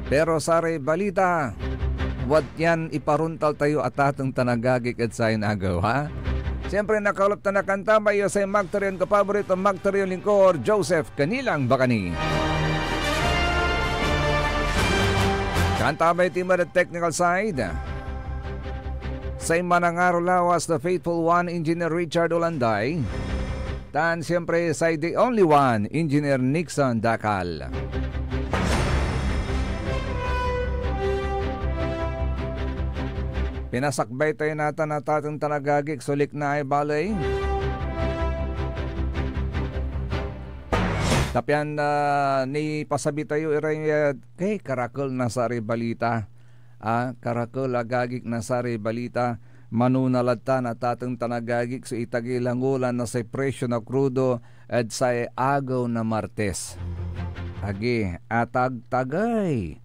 Pero sari balita, wat yan iparuntal tayo at atong tanagagik at sayin agaw, ha? Siyempre nakalap na nakanta mayo sa magtaryon kapaborito magtaryon lingkor Joseph Kanilang Bakani. Kanta may timad at technical side. Sa manangaro lawas the faithful one, Engineer Richard Olanday. Tan siyempre sa the only one, Engineer Nixon Dakal. Pinasakbay tayo natin at ating tanagagik sulik na ay balay. Tapyan ni pasabi tayo iray kay karakol na sari balita. Karakol agagik na sari balita. Manunalatan at ating tanagagik sa itagilangulan na sa presyo na krudo at sa agaw na Martes. Agi, atag-tagay.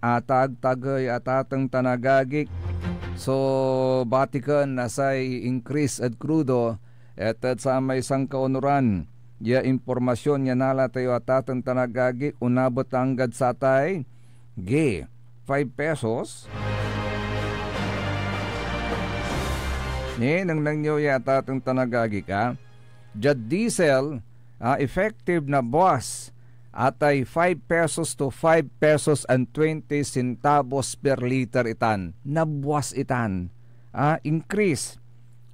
Atag-tagay at ating tanagagik. So, batikan na sa increase at krudo at sa may isang kaunuran. Ya impormasyon ya nala tayo at ating tanagagik. Unabot anggad sa tay. 5 pesos. Nang nangyo yata itong tanagagik Jad diesel effective na boss atay 5 pesos to 5 pesos and 20 centavos per liter itan. Nabuwas itan. Increase.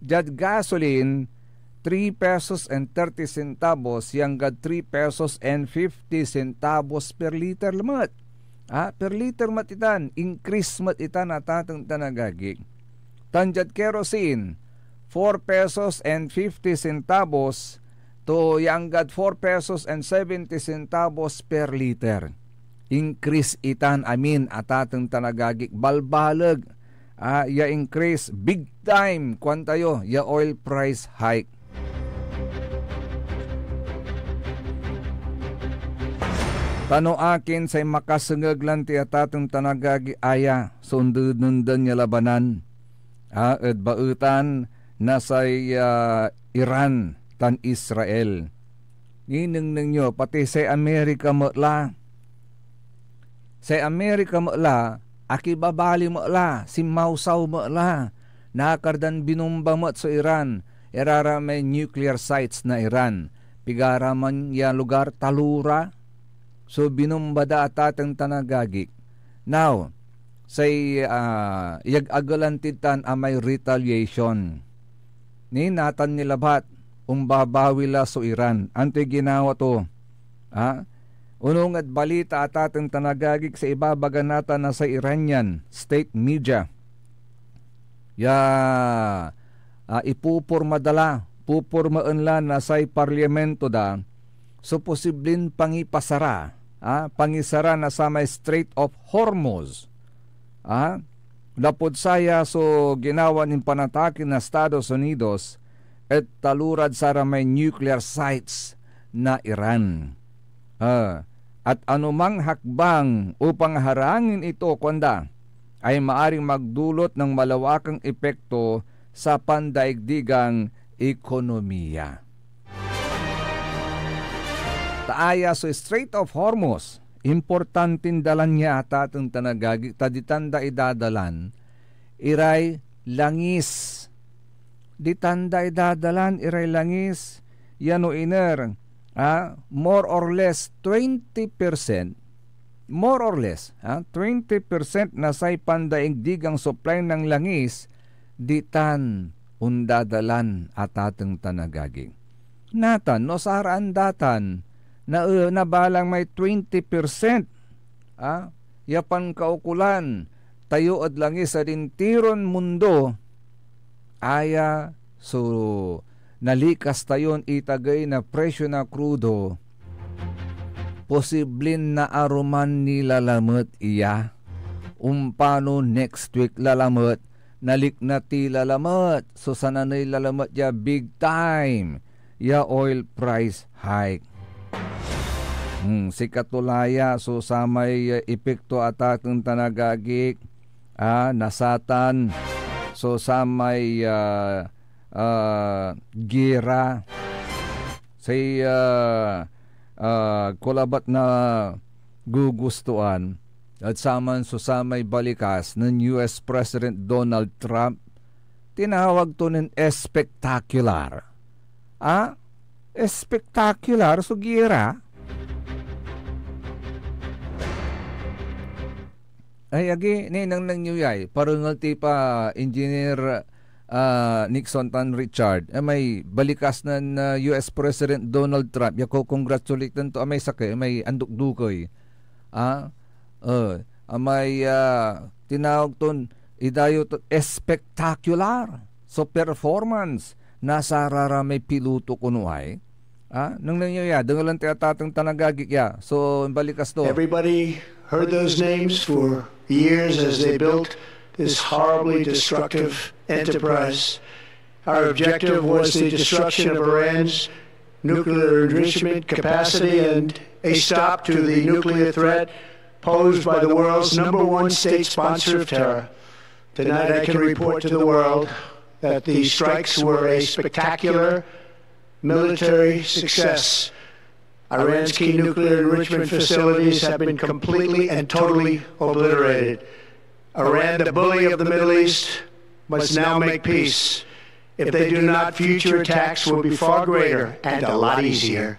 Jad gasoline 3 pesos and 30 centavos yang gad 3 pesos and 50 centavos per liter lamat. Per liter mat itan. Increase mat itan at atong tanagagik. Tanjad kerosene 4 pesos and 50 centavos to yanggad 4 pesos and 70 centavos per liter. Increase itan amin at atong tanagagik balbalag. Ya increase big time kwantayo ya oil price hike. Tano akin say makasengeg lan ti atatong tanagagi aya sundundan nya labanan. At bautan na sa Iran tan Israel. Ninang ninyo pati sa Amerika mo'la. Sa Amerika mo'la, akibabali mo'la, si Mausaw mo'la. Nakardan binumba mo't sa Iran, irara may nuclear sites na Iran. Pigara man ya lugar talura. So binumba da atatang tanagagik. Now, say yag-agalantitan amay retaliation. Ni natan nilabat umbabawi la so Iran. Ante ginawa to. Unong at balita at ating tanagagik sa ibabaga nata na sa Iranian state media. Pupurmaan la na sa parlamento da. So posibleng pangisara na sa may Strait of Hormuz. Lapod saya so ginawa ng panatakin na Estados Unidos at talurad sa may nuclear sites na Iran. At anumang hakbang upang harangin ito kuanda ay maaring magdulot ng malawakang epekto sa pandaigdigang ekonomiya. Taaya so Strait of Hormuz, importantin dalan niya at atong tanagagi, taditanda idadalan, iray langis. Ditanda idadalan, iray langis, yano iner, more or less 20%, more or less, 20% na say pandaigdigang supply ng langis, ditan undadalan at atong tanagagi. Natan, no saraan datan, na balang may 20%. Yapan kaukulan, tayo at langis sa dintiron mundo, aya so nalikas tayon itagay na presyo na krudo, posibleng na aruman ni lalamot iya. Umpano next week lalamot, nalik na ti lalamot, so sananay lalamot ya big time, ya oil price hike. Si katulaya so sa may epekto at atong tanagagik nasatan so sa may gira say kulabat na gugustuan at saman susamay balikas ng US President Donald Trump, tinawag to ng spectacular. Spectacular, sugira. Ay, agi, ninang nang nyuyay, parungal ti pa Engineer Nixon tan Richard, may balikas ng US President Donald Trump, yako congratulate to, may sakay, may anduk-dukoy. May tinawag ton, idayo to, spectacular. So, performance, nasa rara may piluto kunuay. Nang nangyaya, dangalan ti atatang tanagagik ya. So, balikas to. Everybody heard those names for years as they built this horribly destructive enterprise. Our objective was the destruction of Iran's nuclear enrichment capacity and a stop to the nuclear threat posed by the world's #1 state sponsor of terror. Tonight I can report to the world that the strikes were a spectacular military success. Iran's key nuclear enrichment facilities have been completely and totally obliterated. Iran, the bully of the Middle East, must now make peace. If they do not, future attacks will be far greater and a lot easier.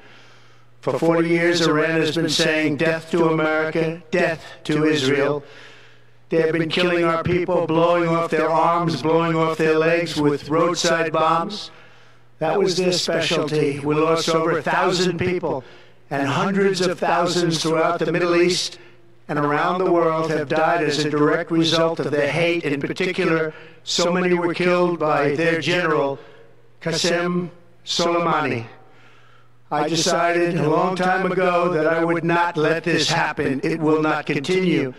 For 40 years, Iran has been saying death to America, death to Israel. They have been killing our people, blowing off their arms, blowing off their legs with roadside bombs. That was their specialty. We lost over 1,000 people, and hundreds of thousands throughout the Middle East and around the world have died as a direct result of their hate. In particular, so many were killed by their general, Qasem Soleimani. I decided a long time ago that I would not let this happen. It will not continue.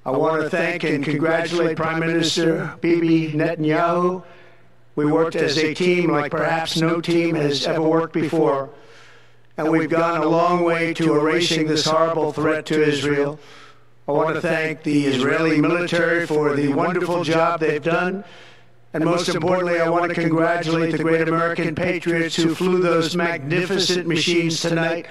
I want to thank and congratulate Prime Minister Bibi Netanyahu. We worked as a team like perhaps no team has ever worked before. And we've gone a long way to erasing this horrible threat to Israel. I want to thank the Israeli military for the wonderful job they've done. And most importantly, I want to congratulate the great American patriots who flew those magnificent machines tonight,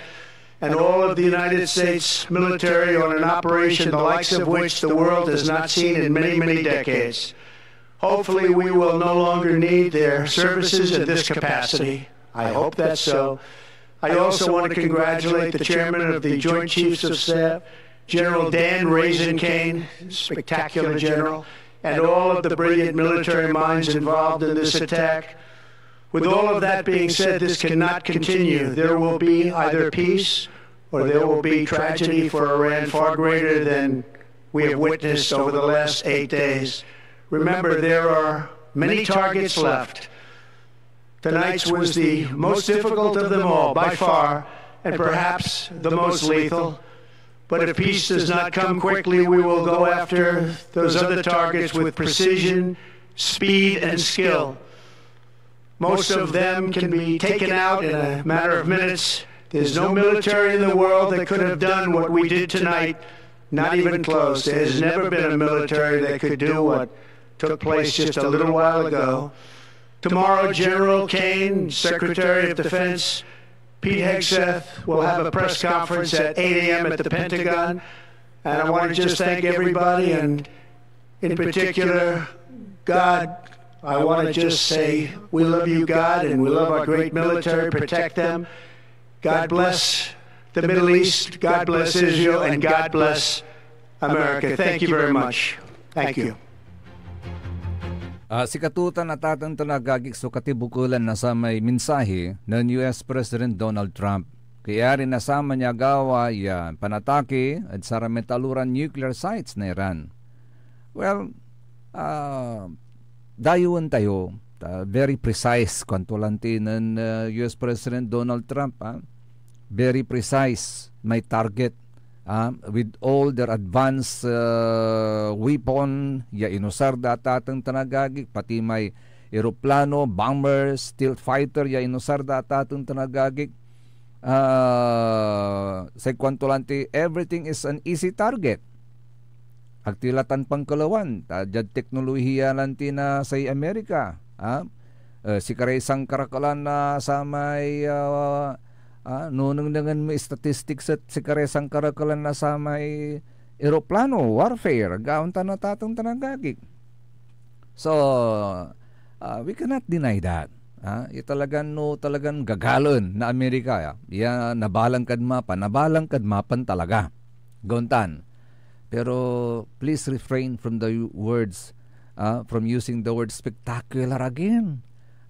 and all of the United States military on an operation the likes of which the world has not seen in many, many decades. Hopefully, we will no longer need their services in this capacity. I hope that's so. I also want to congratulate the chairman of the Joint Chiefs of Staff, General Dan Raisin Kane, spectacular general, and all of the brilliant military minds involved in this attack. With all of that being said, this cannot continue. There will be either peace or there will be tragedy for Iran far greater than we have witnessed over the last 8 days. Remember, there are many targets left. Tonight's was the most difficult of them all, by far, and perhaps the most lethal. But if peace does not come quickly, we will go after those other targets with precision, speed, and skill. Most of them can be taken out in a matter of minutes. There's no military in the world that could have done what we did tonight, not even close. There's never been a military that could do what took place just a little while ago. Tomorrow, General Kane, Secretary of Defense, Pete Hegseth will have a press conference at 8 a.m. at the Pentagon. And I want to just thank everybody, and in particular, God. I want to just say we love you, God, and we love our great military. Protect them. God bless the Middle East. God bless Israel, and God bless America. Thank you very much. Thank you. Si katutan at atang tanagagik so katibukulan na sa may mensahe ng US President Donald Trump. Kaya rin nasama niya gawa yan panatake at sarametaluran nuclear sites na Iran. Well, dayuan tayo, very precise kwantulanti ng US President Donald Trump. Very precise, may target. With all their advanced weapon, ya inusar datatang tanagagik, pati may eroplano, bombers, stealth fighter, ya inusar datatang tanagagik. Sa kwantulanti, everything is an easy target. Agtilatan pangkalawan, jad teknolohiya lanti na sa Amerika. Si kareisang karakalan na sa may nunang dengan mo statistics at si karesang karakalan na sa may eroplano warfare gaon ta na tatong tanagagik. So we cannot deny that. Talagang gagalon na Amerika. Nabalang mapan talaga. Gontan. Pero please refrain from the words, from using the word spectacular again.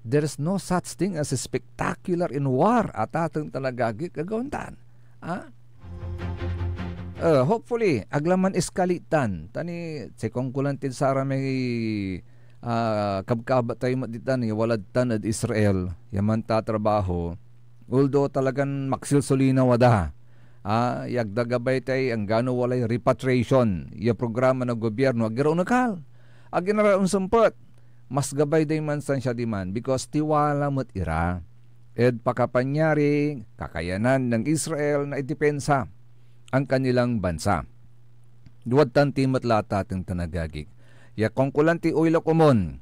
There is no such thing as a spectacular in war. At atong talagagik kagontan. Hopefully, aglaman iskalitan. Tani, sekong kulantin sara may kabkaba tayo maditan walad tan at Israel. Yaman tatrabaho. Although talagang maksilsolina wada. Yagdagabay tayo ang gano walay repatriation. Programa ng gobyerno. Agiraw nakal. Aginaraon sumpot. Mas gabay day man san siya diman because tiwala mo't ira. Pakapanyari, kakayanan ng Israel na idepensa ang kanilang bansa. Duwad tanti matlata ating tanagagig. Ya kongkulanti oila kumon.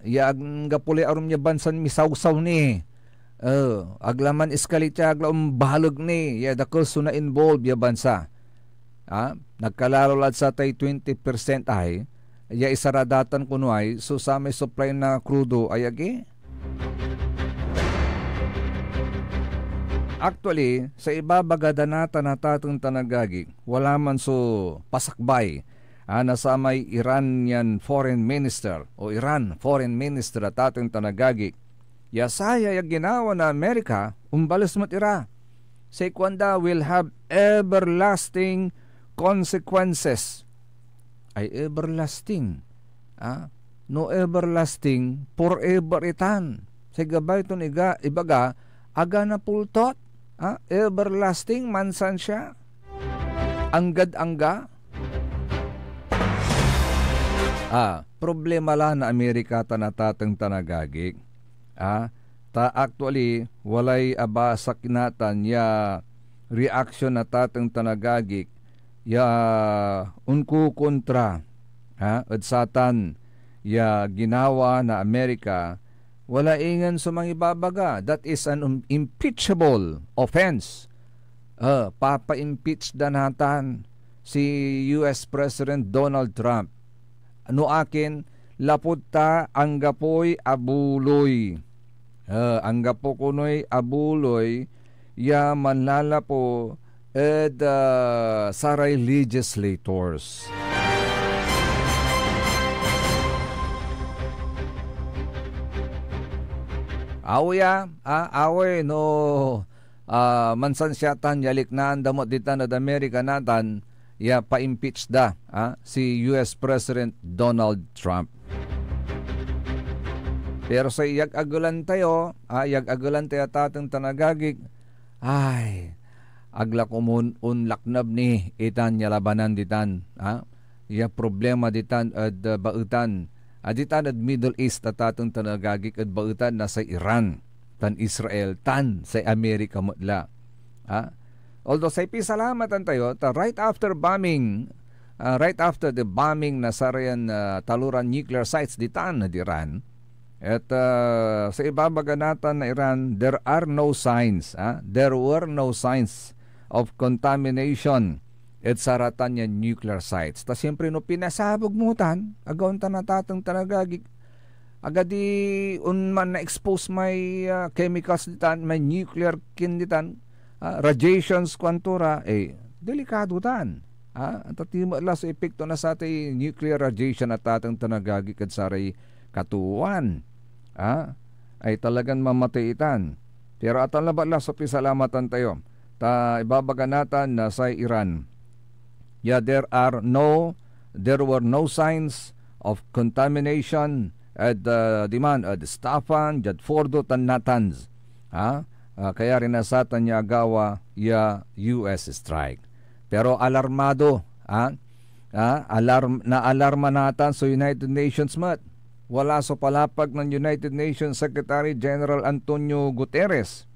Ya ang gapuli arum niya bansan misawsaw ni. Aglaman iskalitya aglaum bahalog ni. Ya dakol suna involved ya bansa. Nagkalalolad sa tay 20% ay. Ya isaradatan kuno ay. So sa may supply na krudo ay agi. Actually, sa ibabaga danata na tatong tanagagig, wala man so pasakbay na sa may Iranian Foreign Minister o Iran Foreign Minister at tatong tanagagig. Yasaya yung ginawa na Amerika, umbalas mo't ira. Say kwanda will have everlasting consequences. Ay everlasting. No everlasting, forever itan. Say gabay ito ibaga, aga na pultot. Everlasting mansan siya. Anggad-angga. Problema la na Amerika tanatatang tanagagig. Actually, walay abasak kinatan ya reaction na tatang tanagagig ya unku kontra. At satan ya ginawa na Amerika wala ingan sa mga ibabaga. That is an impeachable offense. Papa-impeach danatan si US President Donald Trump. Ano akin, laputa ang gapoy abuloy. Ang gapo kunoy abuloy, ya manlala po saray legislators. Away no mansan siyatan yalik na andamot ditan at Amerika natan ya pa-impeach da si US President Donald Trump. Pero sa yag-agulan tayo tatang tanagagig ay agla kumun unlaknab ni itan ya labanan ditan ya problema ditan at bautan aditan at Middle East at tatong tanagagik at bautan na sa Iran, tan Israel, tan sa Amerika mutla. Although sa ipisalamatan tayo, right after the bombing na sarayan taluran nuclear sites ditan na Iran, at sa ibabaganatan na Iran, there were no signs of contamination at saratan niya nuclear sites. Ta siyempre no pinasabog mutan, agaw ta natatang tanagagig. Agadi man na-expose may chemicals ditan, may nuclear kin ditan, radiations kwantura, delikado tan. Ang tatima la sa epekto na sa atay nuclear radiation at tatang tanagagig at saray katuwan. Ay talagang mamatay itan. Pero atan labala sa pisalamatan tayo. Ta ibabaganatan na sa Iran. There were no signs of contamination at Stefan, Fordo, Natanz. Kaya rin nasatan niya agawa US strike. Pero alarmado, alarma natan sa United Nations mat. Wala sa palapag ng United Nations Secretary General Antonio Guterres.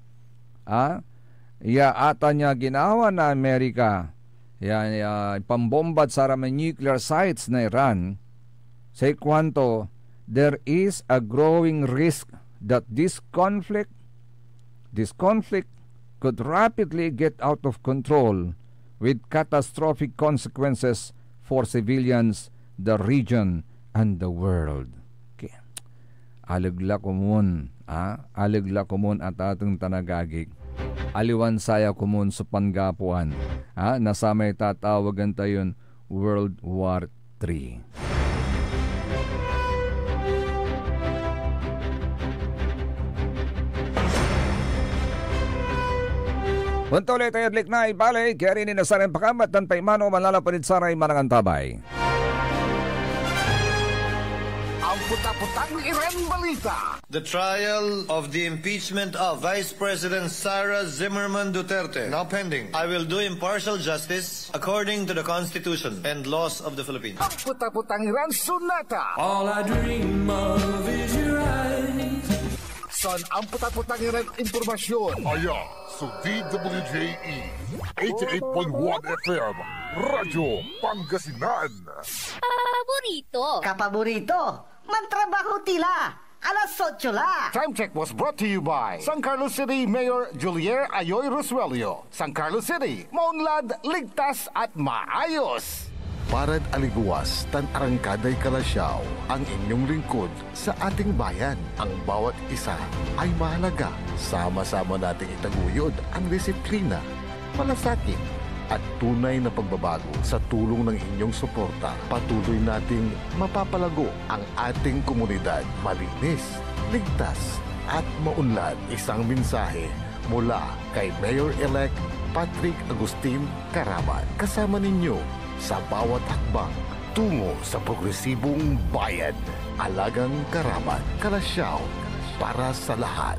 Ata niya ginawa na Amerika. Pambombad sa mga nuclear sites na Iran, say kwanto, there is a growing risk that this conflict could rapidly get out of control with catastrophic consequences for civilians, the region, and the world. Okay. Alagla kumun at atong tanagagig. Aliwan saya kumun sa panggapuan. Nasamay tatawagan tayon World War III. Puntuloy tayo adlik na ibalik, kaya rin inasarin pakamat dan paimano malalapanid saray manangantabay. Ang puta-putang Iren Balita. The trial of the impeachment of Vice President Sara Zimmerman Duterte now pending. I will do impartial justice according to the Constitution and laws of the Philippines. Ang puta-putang Iren Sunata. All I dream of is your eyes. Son ang puta-putang Iren Impormasyon. Aya sa DWJE 88.1 FM Radyo Pangasinan. Kapaborito, mantrabaho tila. Alas 8 la. Time check was brought to you by San Carlos City Mayor Julier Ayoy Rosuelio. San Carlos City, maunlad, ligtas at maayos. Parad aliguas, tan arangkaday kalasyaw, ang inyong lingkod sa ating bayan. Ang bawat isa ay mahalaga. Sama-sama nating itaguyod ang disiplina, malasakit, at tunay na pagbabago. Sa tulong ng inyong suporta, patuloy nating mapapalago ang ating komunidad. Malinis, ligtas, at maunlad. Isang mensahe mula kay Mayor-elect Patrick Agustin Caraman. Kasama ninyo sa bawat hakbang tungo sa progresibong bayan. Alagang Caraman, Kalasyaw, para sa lahat.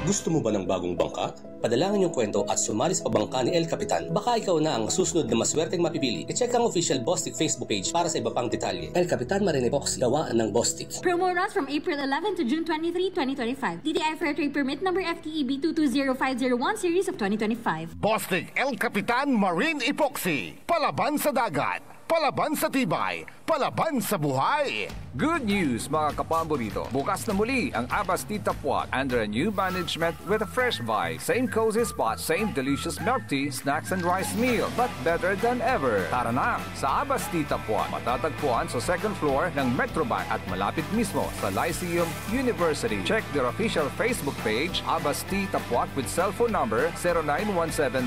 Gusto mo ba ng bagong bangka? Padalangin yung kwento at sumali sa pabangka ni El Capitan. Baka ikaw na ang susunod na maswerteng mapipili. I-check ang official Bostik Facebook page para sa iba pang detalye. El Capitan Marine Epoxy, gawaan ng Bostik. Promo runs from April 11 to June 23, 2025. DTI Fair Trade Permit number FTEB 220501 series of 2025. Bostik El Capitan Marine Epoxy. Palaban sa dagat, palaban sa tibay, palaban sa buhay. Good news mga kapaborito. Bukas na muli ang Abasti Tapuat under a new management with a fresh vibe. Same cozy spot, same delicious milk tea, snacks and rice meal, but better than ever. Tara na sa Abasti Tapuat. Matatagpuan sa second floor ng Metrobank at malapit mismo sa Lyceum University. Check their official Facebook page, Abasti Tapuat, with cellphone number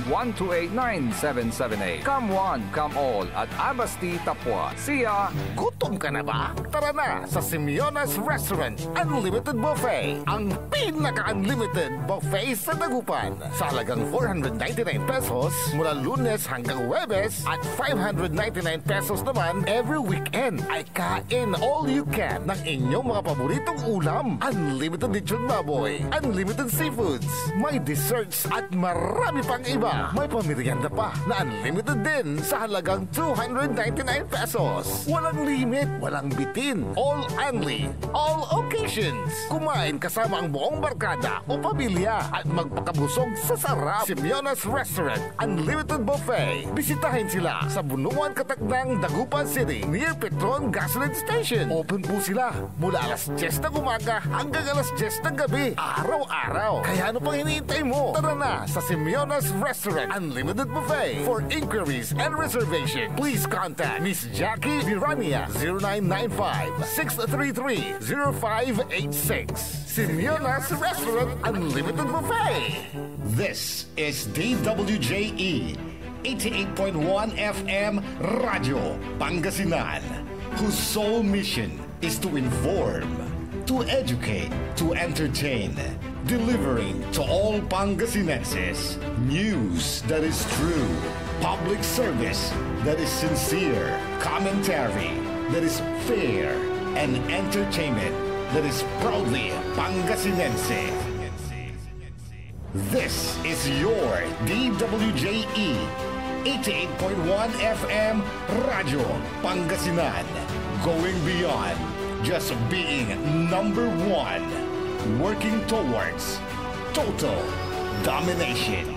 0917-128-9778. Come one, come all at Abasti Tapuat. See ya! Gutom ka na ba? Tara na sa Simeona's Restaurant Unlimited Buffet. Ang pinaka-unlimited buffet sa Dagupan. Sa halagang 499 pesos mula Lunes hanggang Huwebes at 599 pesos naman every weekend. Ay kain all you can ng inyong mga paboritong ulam. Unlimited lechon baboy, unlimited seafoods, may desserts at marami pang iba. May pamirianda pa na unlimited din sa halagang 299 pesos. Walang limit, walang bitin. All only, all occasions. Kumain kasama ang buong barkada o pamilya at magpakabusog sa sarap. Simeona's Restaurant Unlimited Buffet. Bisitahin sila sa Bunuan Katakdang, Dagupan City near Petron Gasoline Station. Open po sila mula alas 10 ng umaga hanggang alas 10 ng gabi. Araw-araw. Kaya ano pang hinihintay mo? Tara na sa Simeona's Restaurant Unlimited Buffet. For inquiries and reservation, please contact Miss Jackie Virania 0995-633-0586. Simeona's Restaurant Unlimited Buffet. This is DWJE 88.1 FM Radio Pangasinan, whose sole mission is to inform, to educate, to entertain, delivering to all Pangasinenses news that is true, public service that is sincere, commentary that is fair, and entertainment that is proudly Pangasinense. This is your DWJE 88.1 FM Radio Pangasinan, going beyond just being number one, working towards total domination.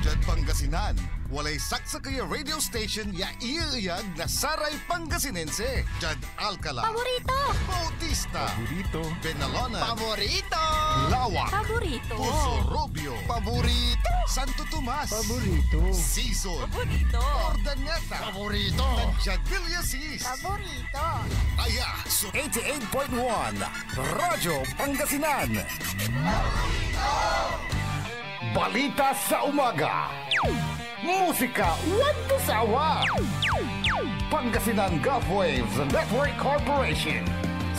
Diyan Pangasinan, walay saksakaya radio station ya iiyag na Saray Pangasinense. Diyan Alcala. Paborito! Bautista. Paborito. Benalona. Paborito! Lawak. Paborito. Puso Robio. Paborito. Santo Tomas. Paborito. Season. Paborito. Ordaneta. Paborito. Tanjadilyasis. Paborito. Aya. 88.1 Radyo Pangasinan. Balita sa umaga. Musika walang sawa. Pangasinan Gulf Waves Network Corporation.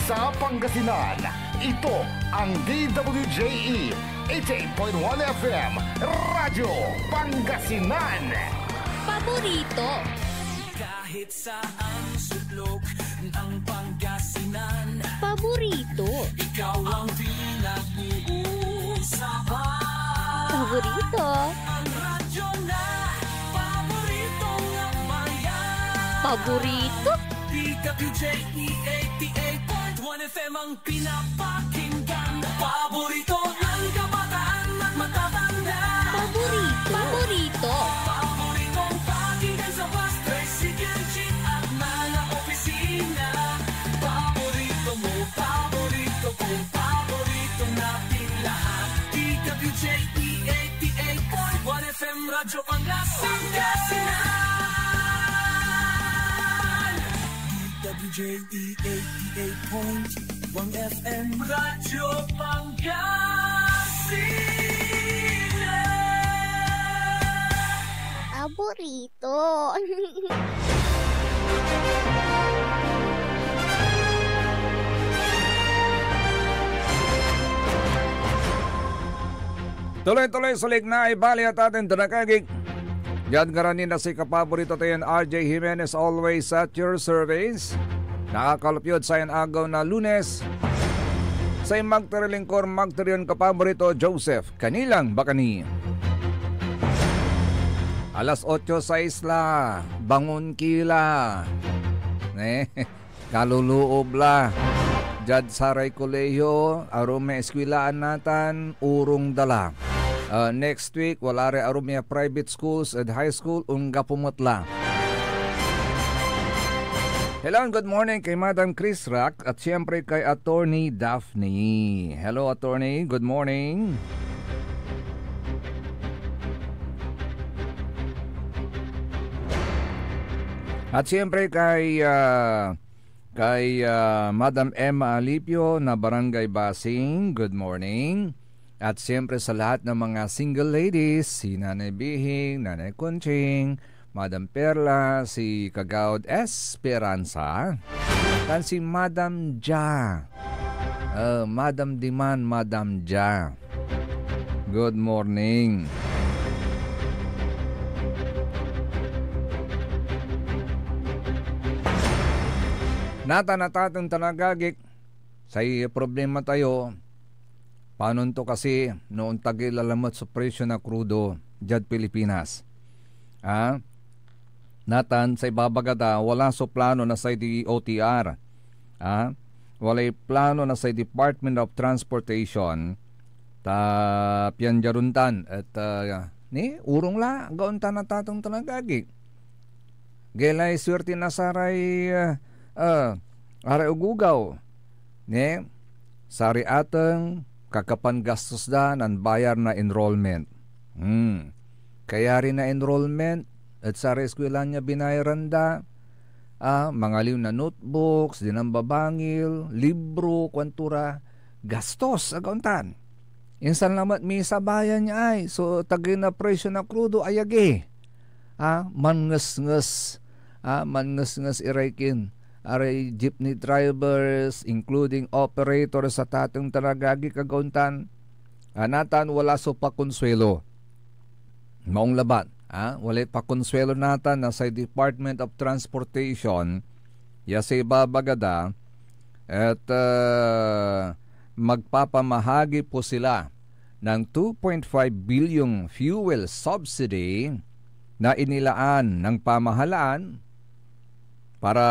Sa Pangasinan, ito ang DWJE 88.1 FM Radyo Pangasinan. Paborito. Kahit saan sulok ng Pangasinan, Paborito. ikaw ang pinag-uusapan. Paborito. Ang radyo na paborito ng bayan. Paborito. DWJE 88.1 FM ang pinapakinggan. Paborito ng kabataan at matatanda. Paborito. Paborito. Paboritong pakinggan sa bus, tricycle, jeep at mga opisina. Paborito mo, paborito ko, paborito natin lahat. DWJE 88.1 FM Radyo Pangasinan. DWJE 88.1 FM Radyo Pangasinan. Paborito. Tuloy-tuloy sulig na ibali at atin tanakagig. Yan garanin na si kapaborito tayo RJ Jimenez always at your service. Nakakalupyod sa yan agaw na Lunes. Sa magtarilingkor magtarion kapaborito Joseph Kanilang Bakani. Alas 8:06 la, bangon kila. Kaluluob la. Jad Saray Kolehiyo, arume eskwilaan natan, urong dala. Next week, wala rin arumya private schools and high school, unga pumutla. Hello and good morning kay Madam Chris Rack at siyempre kay Attorney Daphne. Hello Attorney, good morning. At siyempre kay Madam Emma Alipio na Barangay Basing, good morning. At siyempre sa lahat ng mga single ladies, si Nanay Bihing, Nanay Kunching, Madam Perla, si Kagaud Esperanza, at si Madam Ja. Madam Diman, Madam Ja. Good morning. Natatang tanagagik sa problema tayo. Paano to kasi noong tagil-alamot sa presyo na krudo dyan Pilipinas. Natan sa ibabagada wala so plano na sa OTR. Wala plano na sa Department of Transportation piyan jaruntan at ni urong la gaon na tatong tanagagik. Gelay swerte na saray aray ugugaw ni sari ateng kakapan gastos da ng bayar na enrollment. Kaya rin na enrollment at sa eskwelahan niya binayaran da mga liw na notebooks, dinambabangil, libro, kwantura, gastos agauntan. Insan lamat may sabayan niya ay so tagay na presyo na krudo ayagi. Mannges-nges iraikin. Aray jeepney drivers, including operators sa tatong tanagagi kagauntan. Natan wala so pakonsuelo. Maong labat. Wala pakonsuelo natan na sa Department of Transportation. Yasi babagada. At magpapamahagi po sila ng 2.5 billion fuel subsidy na inilaan ng pamahalaan para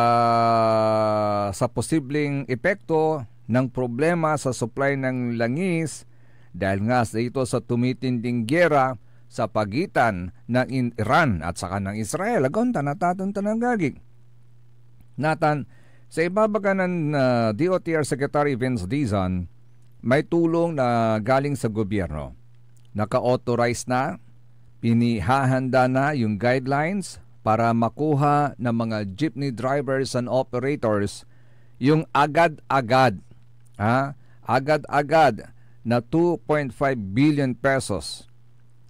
sa posibleng epekto ng problema sa supply ng langis dahil nga dito sa tumitinding giyera sa pagitan ng Iran at saka ng Israel. Agonta natatong tanagagig. Natan, sa ibabaga ng DOTR Secretary Vince Dizon, may tulong na galing sa gobyerno. Naka-authorize na, pinihahanda na yung guidelines para makuha ng mga jeepney drivers and operators yung agad-agad na 2.5 billion pesos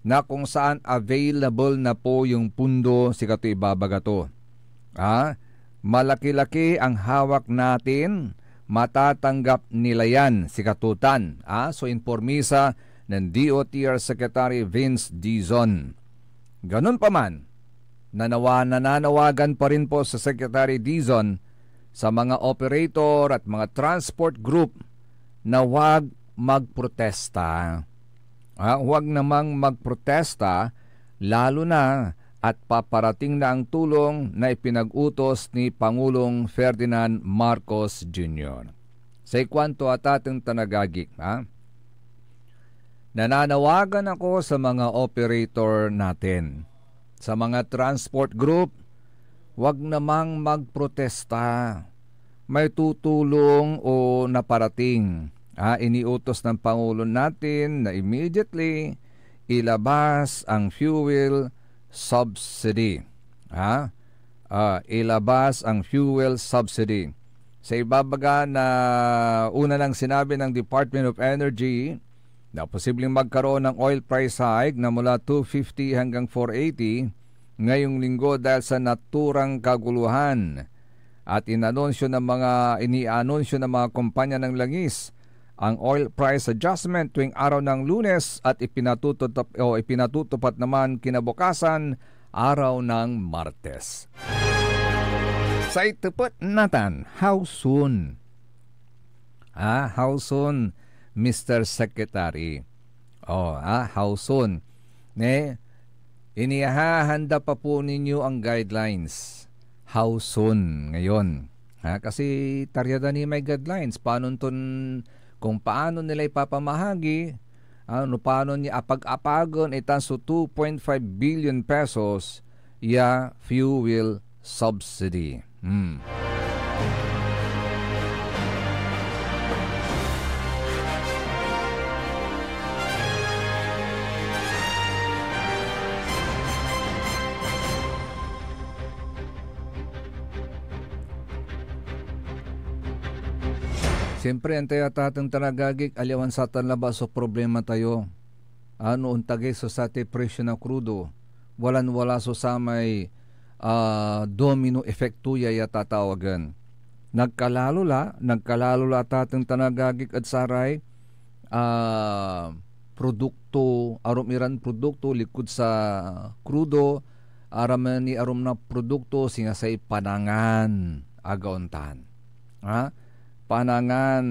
na kung saan available na po yung pundo si Katoy Babagato. Malaki-laki ang hawak natin, matatanggap nila yan si Katutan. So informisa ng DOTR Secretary Vince Dizon. Ganun pa man, nananawagan pa rin po sa Secretary Dizon sa mga operator at mga transport group na huwag magprotesta. Huwag namang magprotesta, lalo na at paparating na ang tulong na ipinag-utos ni Pangulong Ferdinand Marcos Jr. Sa ikwanto at ating tanagagik, nananawagan ako sa mga operator natin, sa mga transport group, huwag namang magprotesta. May tutulong o naparating. Iniutos ng Pangulo natin na immediately ilabas ang fuel subsidy. Ilabas ang fuel subsidy. Sa ibabaga na una lang sinabi ng Department of Energy na posibleng magkaroon ng oil price hike na mula 250 hanggang 480 ngayong linggo dahil sa naturang kaguluhan at inianunsyo ng mga kumpanya ng langis ang oil price adjustment tuwing araw ng Lunes at ipinatutupad naman kinabukasan araw ng Martes. Sa itupot natin, how soon? How soon, Mr. Secretary? How soon? Inihahanda pa po ninyo ang guidelines. How soon ngayon? Kasi taryada ni may guidelines. Kung paano nila ipapamahagi, paano niya apag-apagon itanso 2.5 billion pesos fuel subsidy. Siyempre, ang tayatatang tanagagik, aliwan sa tanlabas o problema tayo. Noon tagay so sa presyo ng krudo, walan-wala so sa may domino effect tuya tatawagan. Nagkalalula tatang tanagagik at saray produkto, arumiran produkto likod sa krudo, araman ni arum na produkto singasay panangan agauntan. Panangan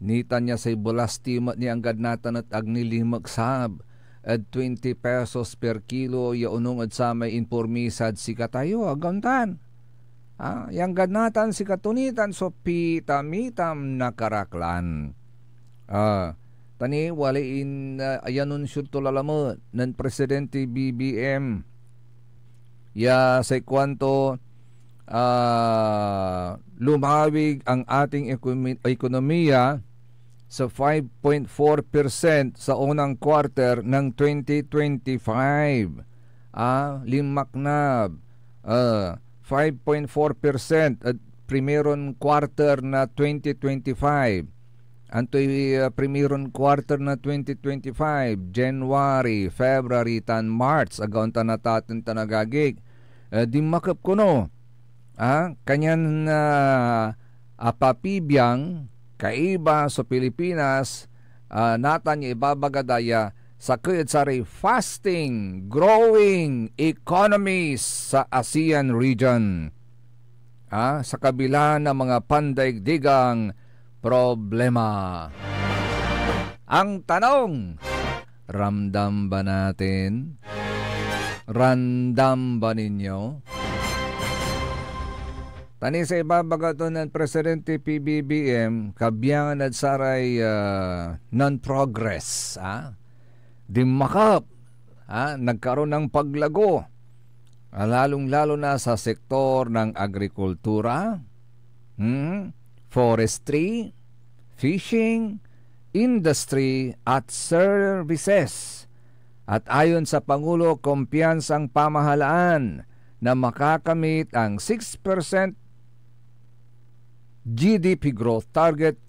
nita niya say bulastima ni anggad natan at agnilimag sab at 20 pesos per kilo yaunong at sa may informisad si katayo agantan. Yang ganatan si katunitan so pitamitam nakaraklan. Tani waliin ayanun syurto lalamot ng Presidente BBM sa kwanto lumawig ang ating ekonomiya sa 5.4% sa unang quarter ng 2025. Limaknab 5.4% at primeron quarter na 2025. Antoy primeron quarter na 2025, January, February, tan March, agaon tanatatin tanagagig. Di makap ko no. Kanyan apapibiyang kaiba sa Pilipinas natan niya ibabagadaya sa kuyat-sari fasting, growing economies sa ASEAN region. Sa kabila ng mga pandaigdigang problema. Ang tanong, ramdam ba natin? Randam ba ninyo? Tani sa ibabagato ng Presidente PBBM, kabiyangan at saray non-progress. Dimakap, nagkaroon ng paglago, lalong-lalo na sa sektor ng agrikultura, forestry, fishing, industry at services. At ayon sa Pangulo, kumpiyansang pamahalaan na makakamit ang 6% GDP growth target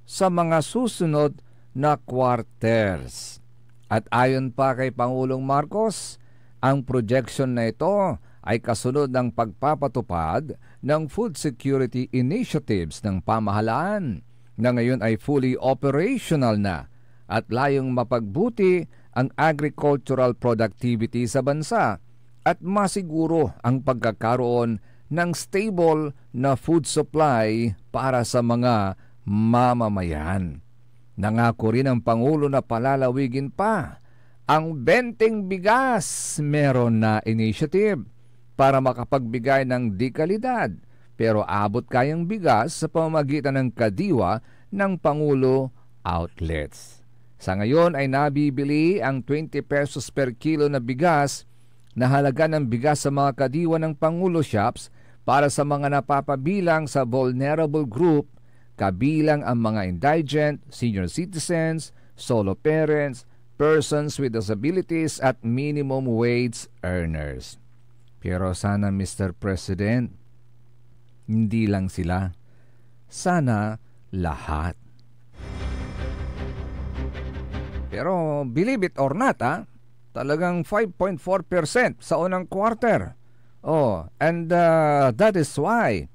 sa mga susunod na quarters. At ayon pa kay Pangulong Marcos, ang projection na ito ay kasunod ng pagpapatupad ng food security initiatives ng pamahalaan na ngayon ay fully operational na at layong mapagbuti ang agricultural productivity sa bansa at masiguro ang pagkakaroon ng stable na food supply para sa mga mamamayan. Nangako rin ang Pangulo na palalawigin pa ang benteng bigas. Meron na initiative para makapagbigay ng dekalidad pero abot kayang bigas sa pamamagitan ng kadiwa ng Pangulo outlets. Sa ngayon ay nabibili ang 20 pesos per kilo na bigas na halaga ng bigas sa mga kadiwa ng Pangulo shops para sa mga napapabilang sa vulnerable group, kabilang ang mga indigent, senior citizens, solo parents, persons with disabilities at minimum wage earners. Pero sana, Mr. President, hindi lang sila. Sana lahat. Pero believe it or not, talagang 5.4% sa unang quarter. And that is why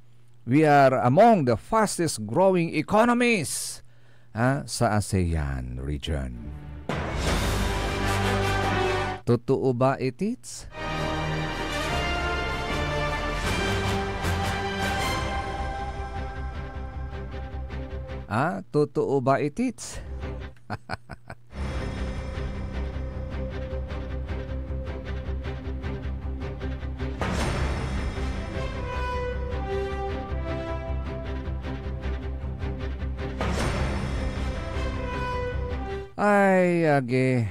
we are among the fastest growing economies sa ASEAN region. Totoo ba, Itits? Totoo ba, Itits? Ay, age.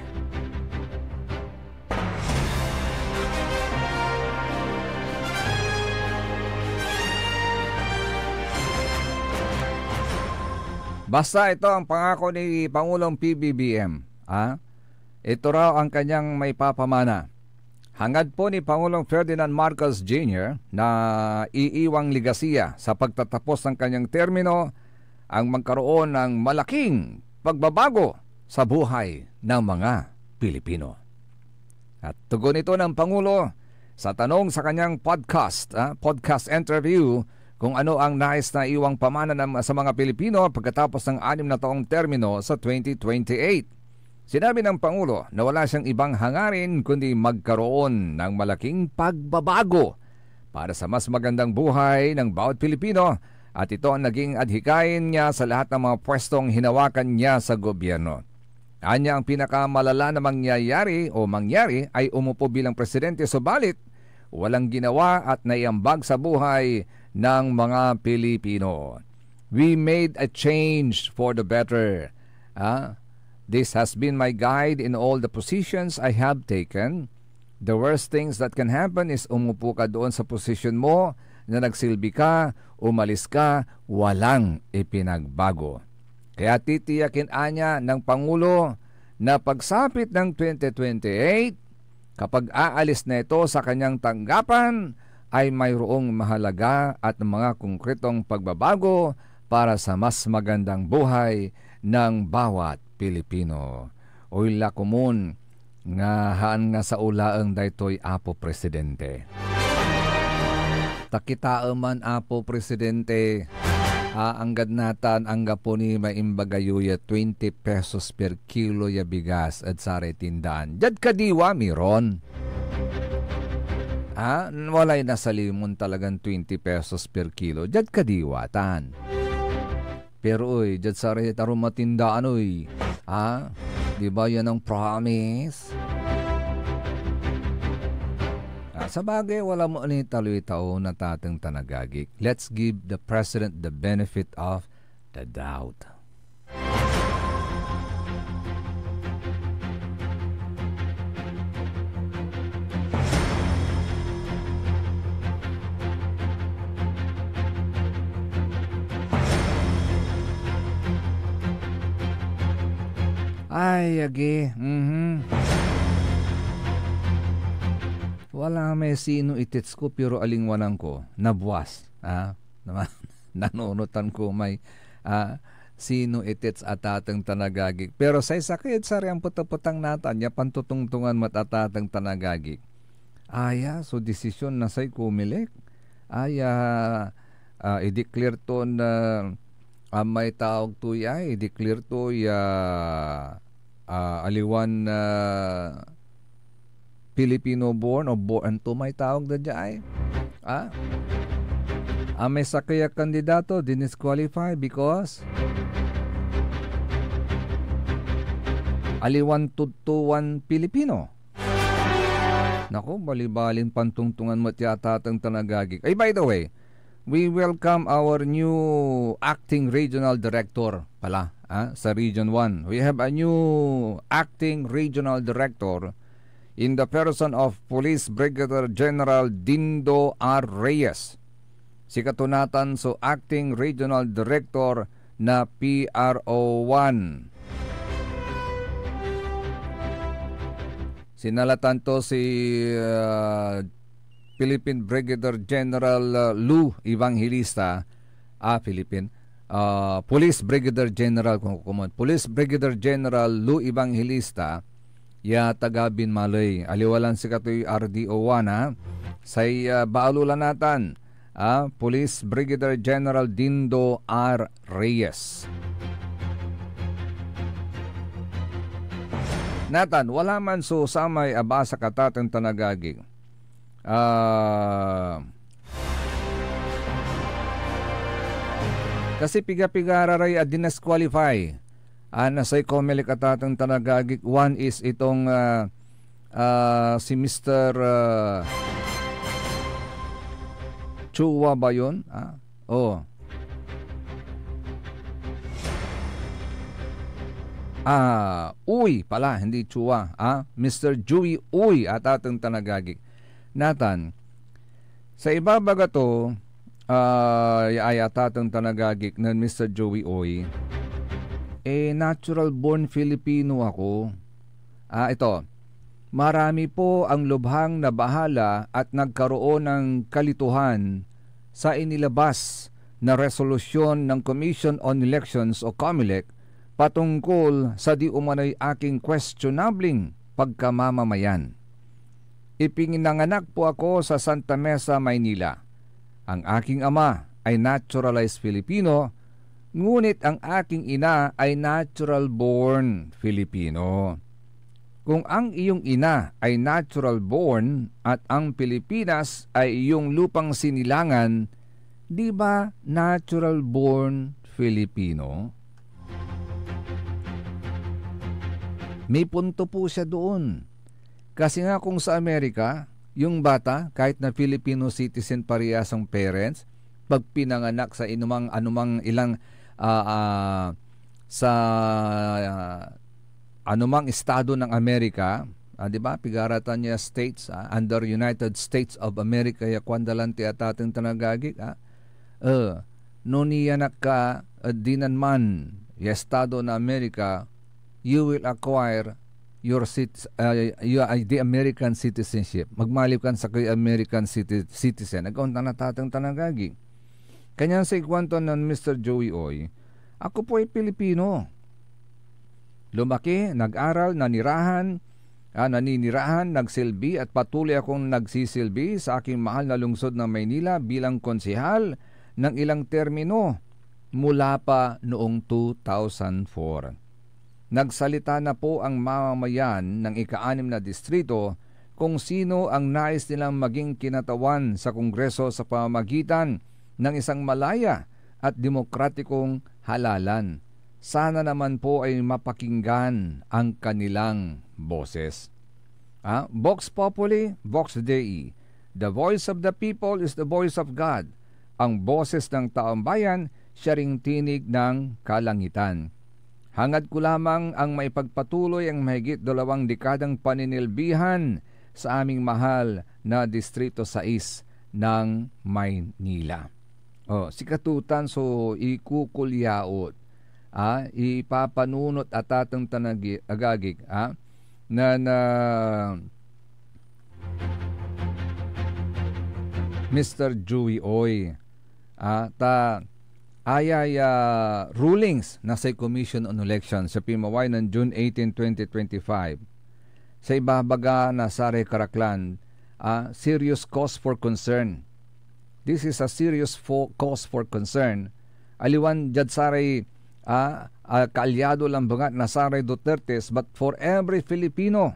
Basta ito ang pangako ni Pangulong PBBM. Ito raw ang kanyang may papamana. Hangad po ni Pangulong Ferdinand Marcos Jr. na iiwang ligasiya sa pagtatapos ng kanyang termino ang magkaroon ng malaking pagbabago sa buhay ng mga Pilipino. At tugon ito ng Pangulo sa tanong sa kanyang podcast interview kung ano ang nais na iwang pamana sa mga Pilipino pagkatapos ng 6 na taong termino sa 2028. Sinabi ng Pangulo na wala siyang ibang hangarin kundi magkaroon ng malaking pagbabago para sa mas magandang buhay ng bawat Pilipino at ito ang naging adhikain niya sa lahat ng mga pwestong hinawakan niya sa gobyerno. Anya ang pinakamalala na mangyari ay umupo bilang presidente subalit walang ginawa at naiambag sa buhay ng mga Pilipino. We made a change for the better. This has been my guide in all the positions I have taken. The worst things that can happen is umupo ka doon sa posisyon mo na nagsilbi ka, umalis ka, walang ipinagbago. Kaya titiyakin anya ng Pangulo na pagsapit ng 2028, kapag aalis na ito sa kanyang tanggapan, ay mayroong mahalaga at mga konkretong pagbabago para sa mas magandang buhay ng bawat Pilipino. Oy lakumon, nga haan nga sa ulaang daytoy Apo Presidente. Takitaan man Apo Presidente, anggad natan ang gapo ni maimbagayo ya 20 pesos per kilo ya bigas at sare tindahan. Jad kadiwa miron. Walay nasa limon talagang 20 pesos per kilo. Jad kadiwatan. Pero oy, jad sare taro matindaan oy. Di ba yan ang promise? Sa bagay, wala mo ni taloy tao na tatang tanagagik. Let's give the President the benefit of the doubt. Ay, agi. Wala may sino itits ko pero alingwanan ko. Nabuwas. Nanunutan ko may sino itits atatang tanagagik. Pero sa sakit sa riyang putaputang natan niya pantutungtungan matatatang tanagagik. Aya, so desisyon na say kumilik. Aya, i-declare to na may tawag to i-declare to aliwan na Filipino born o born to may tawag na dyan may sakaya kandidato dinisqualify because aliwan tutuan Pilipino. Nako, balibalin pantungtungan mo tiyatatang tanagagik. Ay, by the way, we welcome our new acting regional director pala sa Region 1. We have a new acting regional director in the person of Police Brigadier General Dindo R. Reyes. Si katunatan so acting regional director na PRO1. Sinalatan to si Philippine Brigadier General Lou Evangelista, Police Brigadier General Police Brigadier General Lou Evangelista, ya taga Binmaloy. Aliwalan si katoy RDO1 say baalulan natan Police Brigadier General Dindo R. Reyes. Natan, wala man so samay abasa katatang tanagagig. Kasi piga-pigararay at dinisqualify. Nasay komeli katatang tanagagig. One is itong si Mr. Chua ba yun? Uy pala, hindi Chua. Mr. Joey Uy at atong tanagagik. Natan, sa ibabaga to, ay atatong tanagagik ng Mr. Joey Uy, natural born Filipino ako. Ito, marami po ang lubhang na bahala at nagkaroon ng kalituhan sa inilabas na resolusyon ng Commission on Elections o COMELEC patungkol sa di umano'y aking questionabling pagkamamamayan. Ipinanganak po ako sa Santa Mesa, Maynila. Ang aking ama ay naturalized Filipino, ngunit ang aking ina ay natural born Filipino. Kung ang iyong ina ay natural born at ang Pilipinas ay iyong lupang sinilangan, di ba natural born Filipino? May punto po siya doon. Kasi nga kung sa Amerika, yung bata, kahit na Filipino citizen parehas ang parents, pag pinanganak sa anumang ilang anumang estado ng Amerika, di ba? Pigaratan niya states, under United States of America, yakwandalanti at ating tanagagik, noniyanak ka, dinan man, estado na Amerika, you will acquire the American citizenship. Magmalip kan sa kay American citizen. Nagkaon na natatang tanagagi. Kanya sa ikwanto ng Mr. Joey Oy, ako po ay Pilipino. Lumaki, nag-aral, naninirahan, nagsilbi at patuloy akong nagsisilbi sa aking mahal na lungsod ng Maynila bilang konsehal ng ilang termino mula pa noong 2004. Nagsalita na po ang mamamayan ng ika-6 na distrito kung sino ang nais nilang maging kinatawan sa Kongreso sa pamamagitan ng isang malaya at demokratikong halalan. Sana naman po ay mapakinggan ang kanilang boses. Vox Populi, Vox Dei. The voice of the people is the voice of God. Ang boses ng taong bayan, siya ring tinig ng kalangitan. Hangad ko lamang ang maipagpatuloy ang mahigit 2 dekadang paninilbihan sa aming mahal na Distrito 6 ng Maynila. Si katutan so ikukulyaot. ipapanunot at atang agagik na Mr. Joey Oy rulings na sa Commission on Elections sa Pimaway ng June 18, 2025 sa ibabaga na Sare Karaklan serious cause for concern. This is a serious cause for concern. Aliwan jad Sare kaalyado lang bangat na Sare Dutertes, but for every Filipino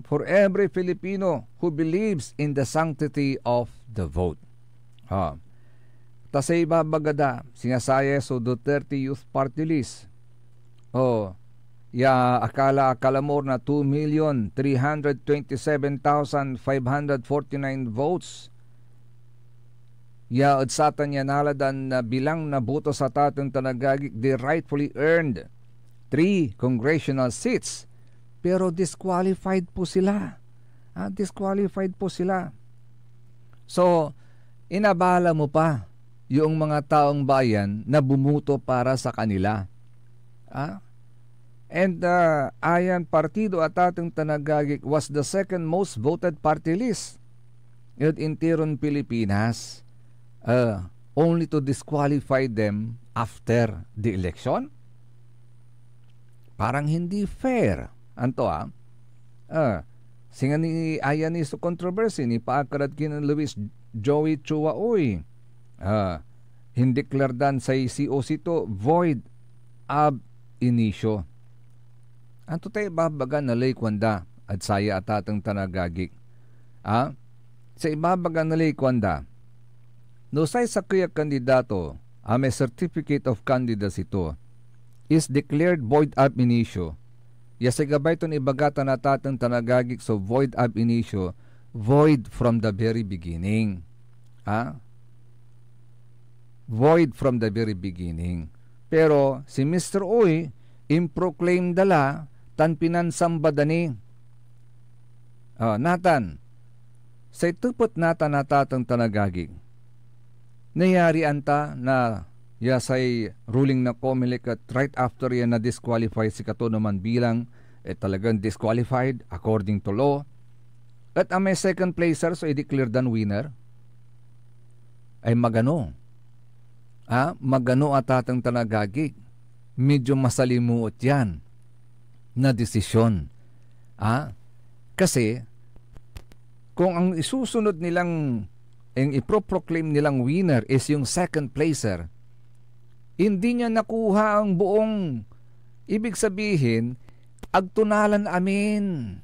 for every Filipino who believes in the sanctity of the vote. Tasay babagada sinasaya so Duterte Youth Party List. Akala mo na 2,327,549 votes. At satan niya naladan na bilang na boto sa tatang tanagagik, they rightfully earned 3 congressional seats. Pero disqualified po sila. Disqualified po sila. So, inabala mo pa yung mga taong bayan na bumuto para sa kanila. And ayan, partido at ating tanagagik was the second most voted party list in Tiron, Pilipinas. Only to disqualify them after the election? Parang hindi fair. Anto singa ni ayan ni so controversy ni paakarat kinan Luis Joey Chua Oy. Hindi klardan sa COC to void ab initio. Anto tayo babaga na lay kwanda at saya at atang tanagagik. Sa ibabaga na lay kwanda, no say sa kuya kandidato, may certificate of candidacy ito is declared void ab initio. Yasay gabay ito ni ibagatan na tatang tanagagik so void ab initio, void from the very beginning. Void from the very beginning. Pero si Mr. Oy, improclaim dala, tan pinansambadani. Natan, sa itupot natan na tatang tanagagik, nayari anta na yasay ruling na Comelec at right after yan na disqualify si Kato naman bilang talagang disqualified according to law. At ang may second placer so i-declare dan winner ay magano. Magano at atang tanagagik. Medyo masalimuot yan na desisyon. Kasi kung ang isusunod nilang ang iproproclaim nilang winner is yung second placer, hindi niya nakuha ang buong, ibig sabihin, agtunalan amin.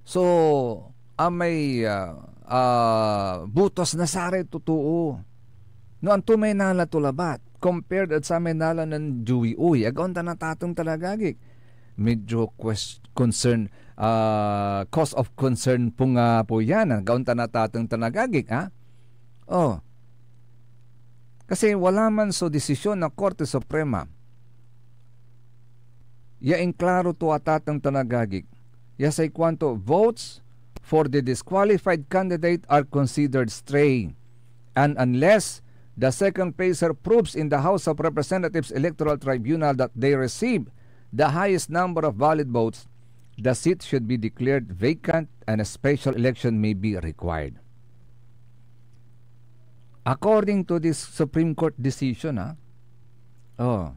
So, may butos na sare totoo. No, ang tumay nala tulabat, compared at sa may nala ng Joey Uy, agaon ta na tatong talagagik. Medyo concern, cause of concern po nga po yan, agaon ta na tatong talagagik, Kasi wala man so desisyon ng Korte Suprema. Yaing klaro to atatang tanagagik. Yasay kwanto votes for the disqualified candidate are considered stray. And unless the second placer proves in the House of Representatives Electoral Tribunal that they receive the highest number of valid votes, the seat should be declared vacant and a special election may be required. According to this Supreme Court decision, no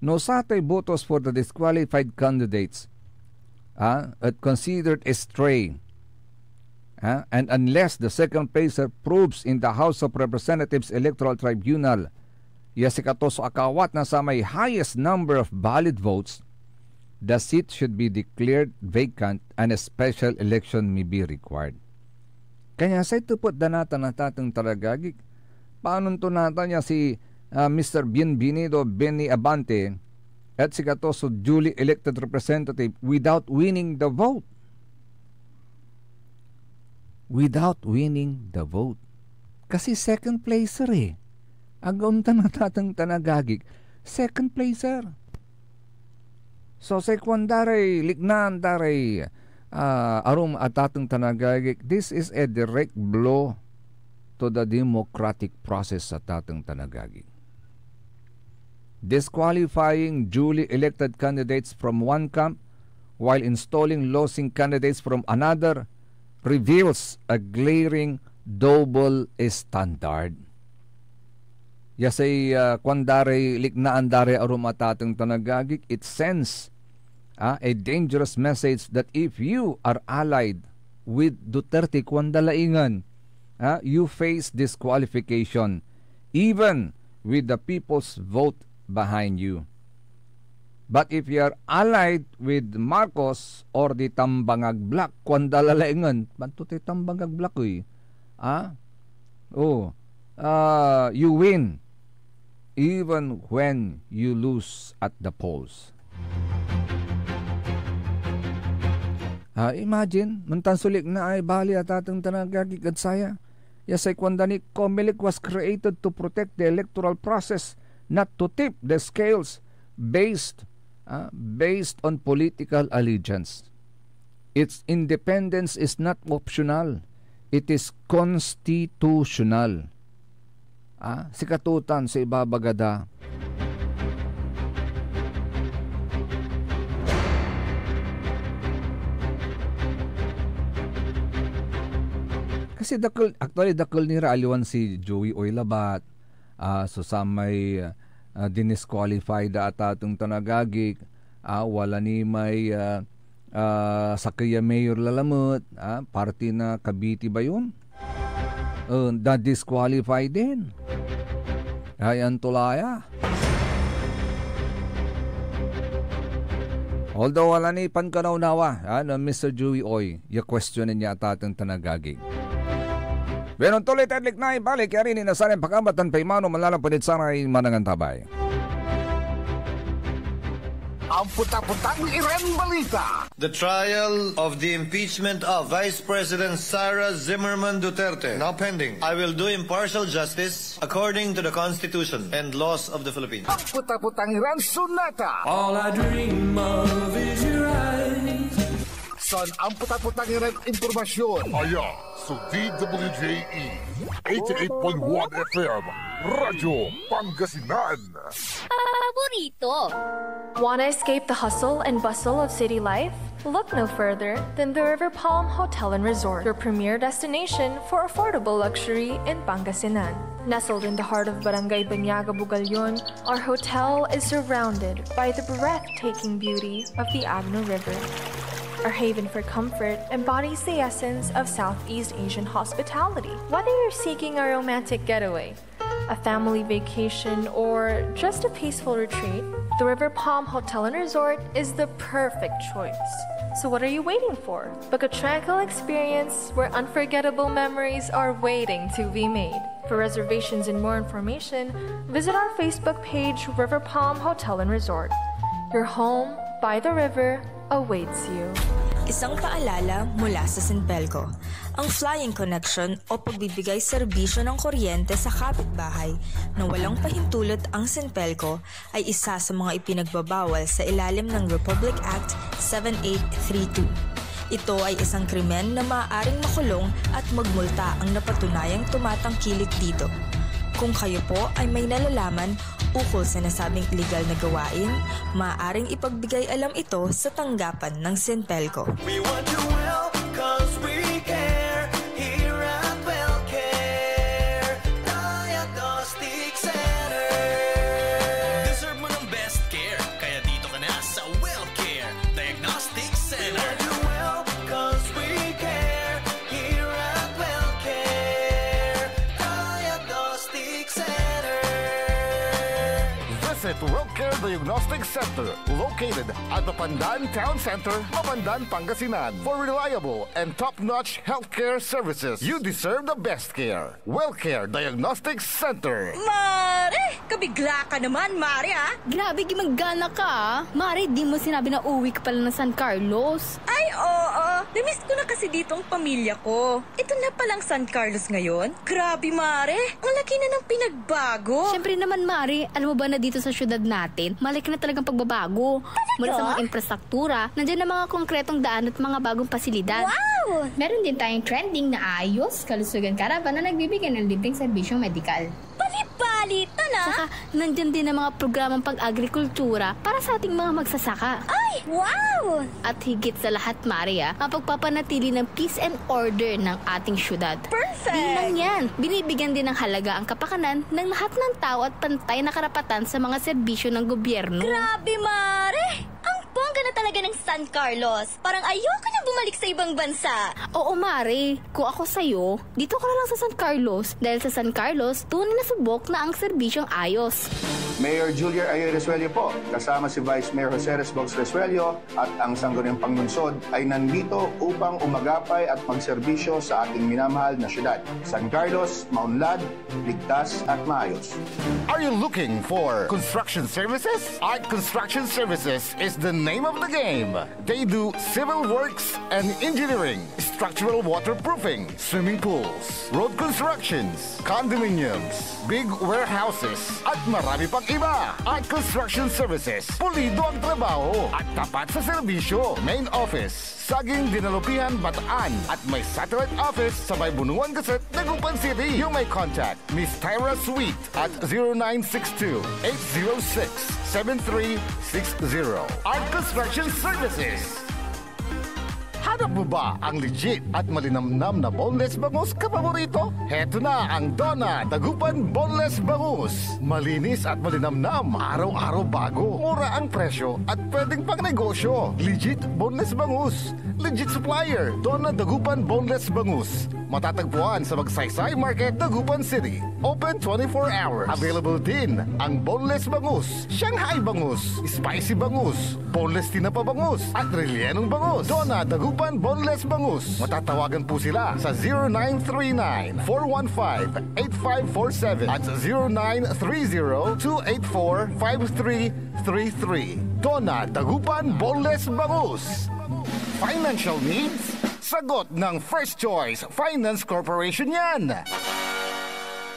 satay votos for the disqualified candidates at considered a stray. And unless the second placer proves in the House of Representatives Electoral Tribunal yasikatos akawat na sa may highest number of valid votes, the seat should be declared vacant and a special election may be required. Kanya sa itupot danata na tatang talagagik, paano to nata niya si Mr. Bienvenido Benny Abante at si Katoso duly elected representative without winning the vote. Without winning the vote. Kasi second placer Agam tanatang tanagagik. Second placer. So sa kwandaray lignan daray arum atatang tanagagik. This is a direct blow to the democratic process sa tatang tanagagik. disqualifying duly elected candidates from one camp while installing losing candidates from another reveals a glaring double standard. Yasay kwandare liknaan dare arumatateng tanagagik, it sends a dangerous message that if you are allied with Duterte kwandalaingan, you face disqualification even with the people's vote behind you. But if you are allied with Marcos or the Tambangag Black, kwandalaingan, banto tayo Tambangag Black you win even when you lose at the polls. Imagine, mantansulik na ay bali at atang tanagagig at saya. Yasay kwandani, COMELEC was created to protect the electoral process, not to tip the scales based on political allegiance. Its independence is not optional. It is constitutional. Sikatutan sa ibabagada. Kasi dakol ni Raaliwan si Joey Oylabat. So sa may dinisqualified ata itong tanagagik. Wala ni may Sakya Mayor Lalamut. Party na Cavite ba yun? Na-disqualify din. Ayan tulaya. Although wala ni pankanaw-nawa na Mr. Joey Oy, questionin niya ata itong tanagagik. Benon tuloy tadlik na ibalik yarin inasarin pagkambatan pa imano malalapanit sana ay manangan tabay. Ang puta-putang Iren Balita. The trial of the impeachment of Vice President Sara Zimmerman Duterte now pending. I will do impartial justice according to the Constitution and laws of the Philippines. Ang puta-putang Iren Sunata. All I dream of is your eyes. Son, ang puta-putang Iren Impormasyon. Sa DWJE 88.1 FM Radyo Pangasinan. Paborito. Want to escape the hustle and bustle of city life? Look no further than the River Palm Hotel and Resort, your premier destination for affordable luxury in Pangasinan. Nestled in the heart of Barangay Banyaga, Bugalyon, our hotel is surrounded by the breathtaking beauty of the Agno River. Our haven for comfort embodies the essence of Southeast Asian hospitality. Whether you're seeking a romantic getaway, a family vacation, or just a peaceful retreat, the River Palm Hotel and Resort is the perfect choice. So what are you waiting for? Book a tranquil experience where unforgettable memories are waiting to be made. For reservations and more information, visit our Facebook page, River Palm Hotel and Resort. Your home by the river awaits you. Isang paalala mula sa Sinpelco. Ang Flying Connection o pagbibigay serbisyo ng kuryente sa kapitbahay na walang pahintulot ang Sinpelco ay isa sa mga ipinagbabawal sa ilalim ng Republic Act 7832. Ito ay isang krimen na maaaring makulong at magmulta ang napatunayang tumatangkilik dito. Kung kayo po ay may nalalaman ukol sa nasabing illegal na gawain, maaaring ipagbigay alam ito sa tanggapan ng Sinpelco. We want you well, cause we care. Here at WellCare Diagnostic Center. Deserve mo ng best care, kaya dito ka na sa WellCare Diagnostic Center. We want you well, cause we care. Here at WellCare Diagnostic Center. Visit WellCare Diagnostic Center, located at the Pandan Town Center, Mapandan, Pangasinan. For reliable and top-notch healthcare services, you deserve the best care. WellCare Diagnostic Center. Mare! Kabigla ka naman, Mare, ha? Grabe, gimanggana ka, Mare, di mo sinabi na uwi ka pala ng San Carlos. Ay, oo. Namiss ko na kasi dito ang pamilya ko. Ito na palang San Carlos ngayon. Grabe, Mare. Ang laki na ng pinagbago. Siyempre naman, Mare, alam mo ba na dito sa syudad natin, malaki na talagang pagbabago. Mula sa mga infrastruktura, nandiyan na mga konkretong daan at mga bagong pasilidad. Wow! Meron din tayong trending na ayos, kalusugan karavan na nagbibigay ng libreng serbisyong medikal. Palibala! palitan Saka, nandyan din ang mga programang pag-agrikultura para sa ating mga magsasaka. Ay, wow! At higit sa lahat, Maria, ang pagpapanatili ng peace and order ng ating syudad. Perfect! Di lang yan, binibigyan din ng halaga ang kapakanan ng lahat ng tao at pantay na karapatan sa mga serbisyo ng gobyerno. Grabe, Mare! Ang bongga na talaga ng San Carlos. Parang ayoko na bumalik sa ibang bansa. Oo, Mare. Kung ako sa'yo, dito ka na lang sa San Carlos. Dahil sa San Carlos, tunay na subok na ang serbisyong ayos. Mayor Julia Ayer Resuello po, kasama si Vice Mayor Jose Resbox Resuello at ang Sangguniang Panglungsod ay nandito upang umagapay at magserbisyo sa ating minamahal na syudad. San Carlos, maunlad, ligtas at maayos. Are you looking for construction services? Art Construction Services is the name of the game. They do civil works and engineering, structural waterproofing, swimming pools, road constructions, condominiums, big warehouses, at marami pang iba. Art Construction Services, pulido ang trabaho at tapat sa serbisyo. Main office, Saging Dinalupihan, Bataan, at may satellite office sa May Bunuan Gazette, Dagupan City. You may contact Miss Tyra Sweet at 0962-806-7360. Art Construction Services. Hanap mo ba ang legit at malinamnam na boneless bangus kapaborito? Heto na ang Donna Dagupan Boneless Bangus. Malinis at malinamnam, araw-araw bago. Mura ang presyo at pwedeng pang negosyo. Legit boneless bangus. Legit supplier, Donna Dagupan Boneless Bangus. Matatagpuan sa Magsaysay Market, Dagupan City. Open 24 hours. Available din ang boneless bangus, Shanghai bangus, spicy bangus, boneless tinapa bangus, at rellenong bangus. Donna Dagupan Boneless Bangus. Matatawagan po sila sa 0939-415-8547 at 0930-284-5333. Donna Dagupan Boneless Bangus. Financial needs? Sagot ng First Choice Finance Corporation yan.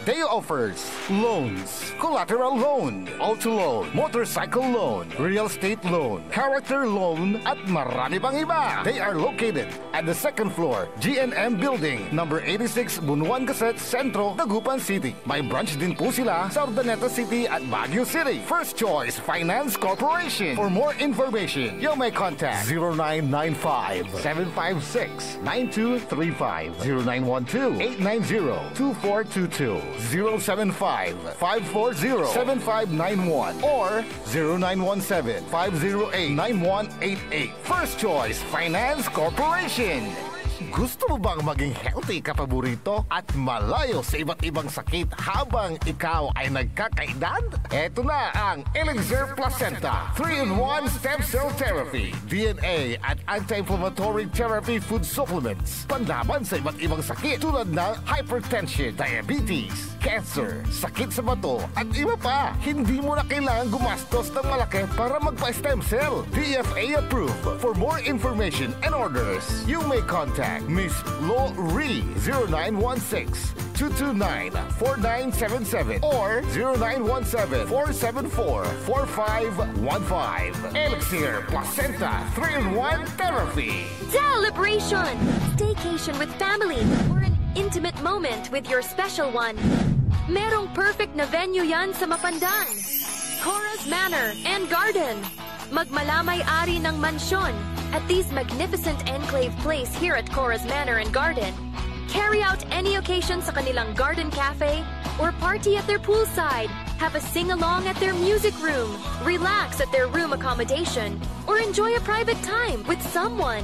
They offers loans, collateral loan, auto loan, motorcycle loan, real estate loan, character loan, at marami pang iba. They are located at the second floor, GNM Building, number 86, Bunuan Gazette, Centro, Dagupan City. May branch din po sila sa Urdaneta City at Baguio City. First Choice Finance Corporation. For more information, you may contact 0995-756-9235, 0912-890-2422. 075-540-7591 or 0917-508-9188. First Choice Finance Corporation. Gusto mo bang maging healthy kapaborito at malayo sa iba't ibang sakit habang ikaw ay nagkakaedad? Ito na ang Elixir Placenta 3-in-1 Stem Cell Therapy, DNA at Anti-Inflammatory Therapy Food Supplements. Panlaban sa iba't ibang sakit tulad ng hypertension, diabetes, cancer, sakit sa bato at iba pa. Hindi mo na kailangan gumastos ng malaki para magpa-stem cell. DFA approved. For more information and orders, you may contact Miss Lo Ree 0916-229-4977 or 0917-474-4515. Elixir Placenta 3-in-1 Therapy. Celebration! Staycation with family or an intimate moment with your special one. Merong perfect na venue yan sa Mapandan. Cora's Manor and Garden. Magmalamay-ari ng mansyon at this magnificent enclave place here at Cora's Manor and Garden. Carry out any occasion sa kanilang garden cafe or party at their poolside. Have a sing-along at their music room. Relax at their room accommodation or enjoy a private time with someone.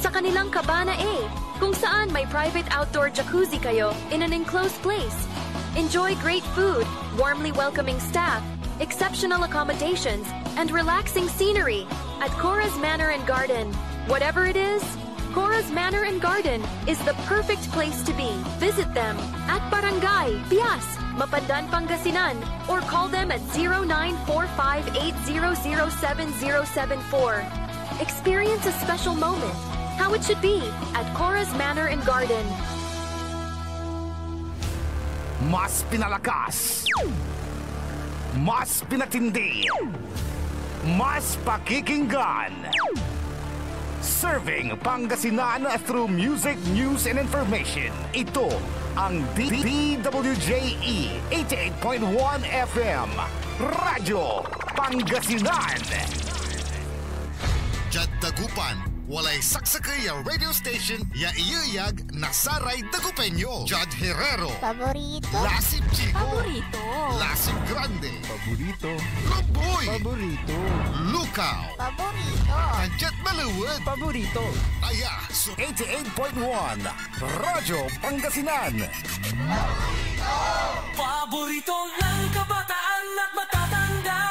Sa kanilang Cabana A, kung saan may private outdoor jacuzzi kayo in an enclosed place. Enjoy great food, warmly welcoming staff, exceptional accommodations, and relaxing scenery at Cora's Manor and Garden. Whatever it is, Cora's Manor and Garden is the perfect place to be. Visit them at Barangay Pias, Mapandan, Pangasinan, or call them at 0945-800-7074. Experience a special moment, how it should be at Cora's Manor and Garden. Mas pinalakas, mas pinatindi, mas pakikinggan. Serving Pangasinan through music, news, and information. Ito ang DWJE 88.1 FM. Radyo Pangasinan. Jad Dagupan, walay saksakay ya radio station ya iyayag nasaray Dagupeño. Jad Herrero, Paborito. Lasip Chico, Paborito. Lasip Grande, Paborito. Lumboy, Paborito. Lukaw, Paborito. Kanjet Maluwad, Paborito. Aya, 88.1 Radyo Pangasinan. Paborito ng kabataan at matatanda.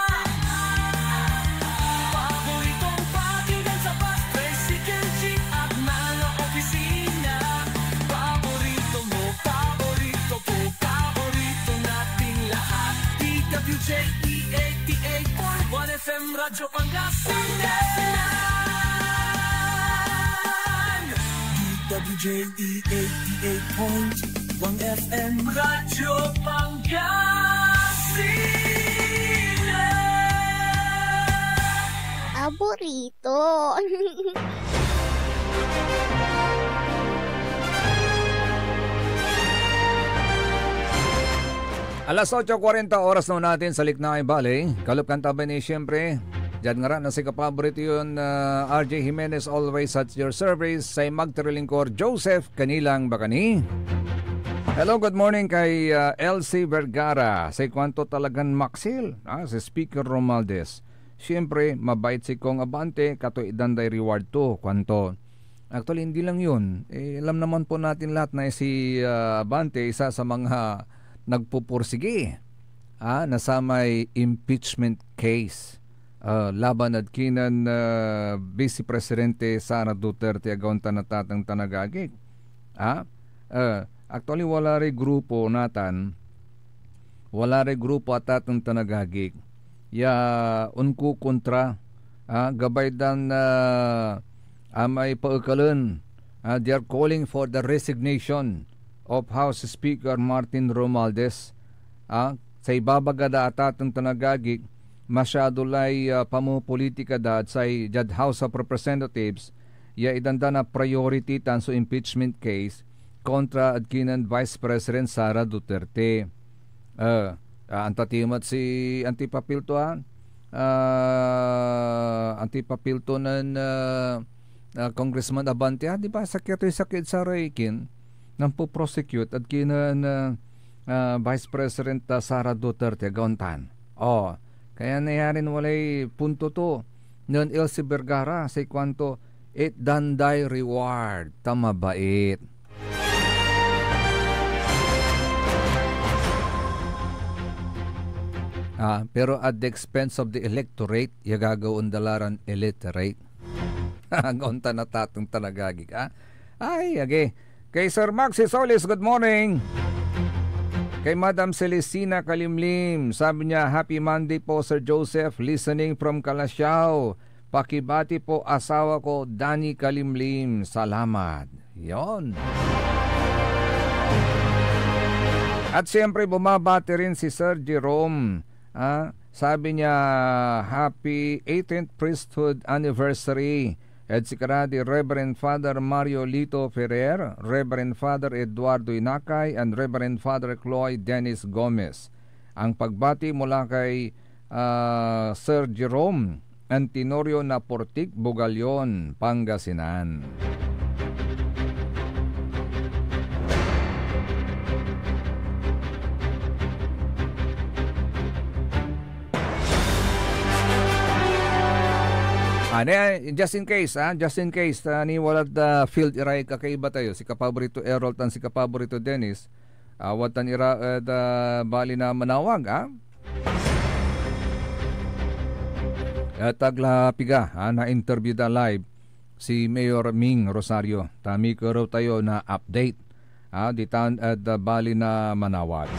Paboritong pakinggan sa bus, tricycle, jeep at mga opisina. Paborito mo, paborito ko, paborito nating lahat. DWJE 88.1 FM Radyo Pangasinan. DWJE 88.1 FM Radyo Pangasinan. Paborito. Alas 8:40 oras na natin sa Liknaay Valley. Kalupkan tabay ni siyempre. Diyan nga rin na si kapaborito yun, RJ Jimenez, always at your service. Sa magtarilingkor Joseph Kanilang Bakani. Hello, good morning kay LC Vergara. Sa kwanto talagang maksil, si Speaker Romualdez. Siyempre, mabait si Kong Abante, kato idanday reward to, kwanto. Actually, hindi lang yun. Alam naman po natin lahat na si Abante, isa sa mga nagpupursige na sa may impeachment case. Laban at kinan Vice Presidente Sara Duterte agaunta na tatang tanagagig. Actually, wala rin grupo natan. Wala rin grupo at tatang tanagagig. Unku kontra gabay dan may paakalan. They are calling for the resignation of House Speaker Martin Romualdez. Sa ibabagada at tatang tanagagig, masyado lay pamupolitika da at sa House of Representatives ya idanda na priority tan so impeachment case kontra at kinan Vice President Sara Duterte. Antatimat si Antipapilto Antipapilto ng Congressman Abante, di ba sakit sa Raikin nang po-prosecute at kinan Vice President Sara Duterte gauntan. Kaya nayarin walay punto to nun LC Vergara sa kwanto it danday reward tamabait. Pero at the expense of the electorate gagawin dalaran illiterate. Gonta na tatong talagagig. Ay, age. Kay Sir Maxi Solis, good morning. Kay Madam Celestina Kalimlim, sabi niya, Happy Monday po Sir Joseph, listening from Calasiao. Pakibati po asawa ko, Danny Kalimlim. Salamat. Yon. At siyempre bumabati rin si Sir Jerome. Sabi niya, Happy 18th Priesthood Anniversary. At si karadi Reverend Father Mario Lito Ferrer, Reverend Father Eduardo Inakay, and Reverend Father Chloe Dennis Gomez. Ang pagbati mula kay Sir Jerome Antinorio Naportik, Bugalyon, Pangasinan. Just in case, ni walad field iray kakaiba tayo, si kapaborito Errol tan si kapaborito Dennis, watan ira bali na manawag, tagla piga, na interview da live si Mayor Ming Rosario, tami ko raw tayo na update, di tan bali na manawag.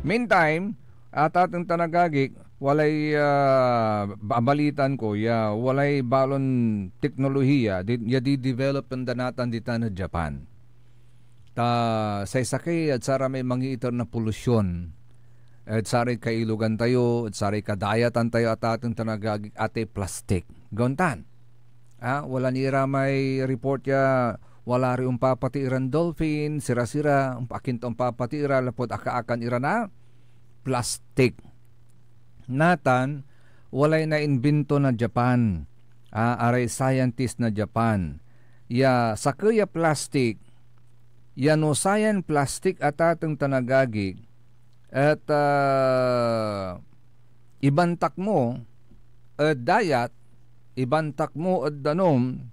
Meantime, atatang tanagagik, walay balitan ko, walay balon teknolohiya, di-develop ang danatan dita na Japan. Sa isakay at sara may mangiitar na polusyon, at saray kailugan tayo, at saray kadayatan tayo at atong tanagagig ate plastic. Gontan. Wala nira may report ya, wala rin papatiran dolphin, sira-sira, akinto papatira, lapod aka-akan ira na plastic. Natan, walay na invento na Japan. Aray scientist na Japan. Ya sakaya plastic, ya no sayan plastic at atong tanagagig, at ibantak mo dayat, ibantak mo danom,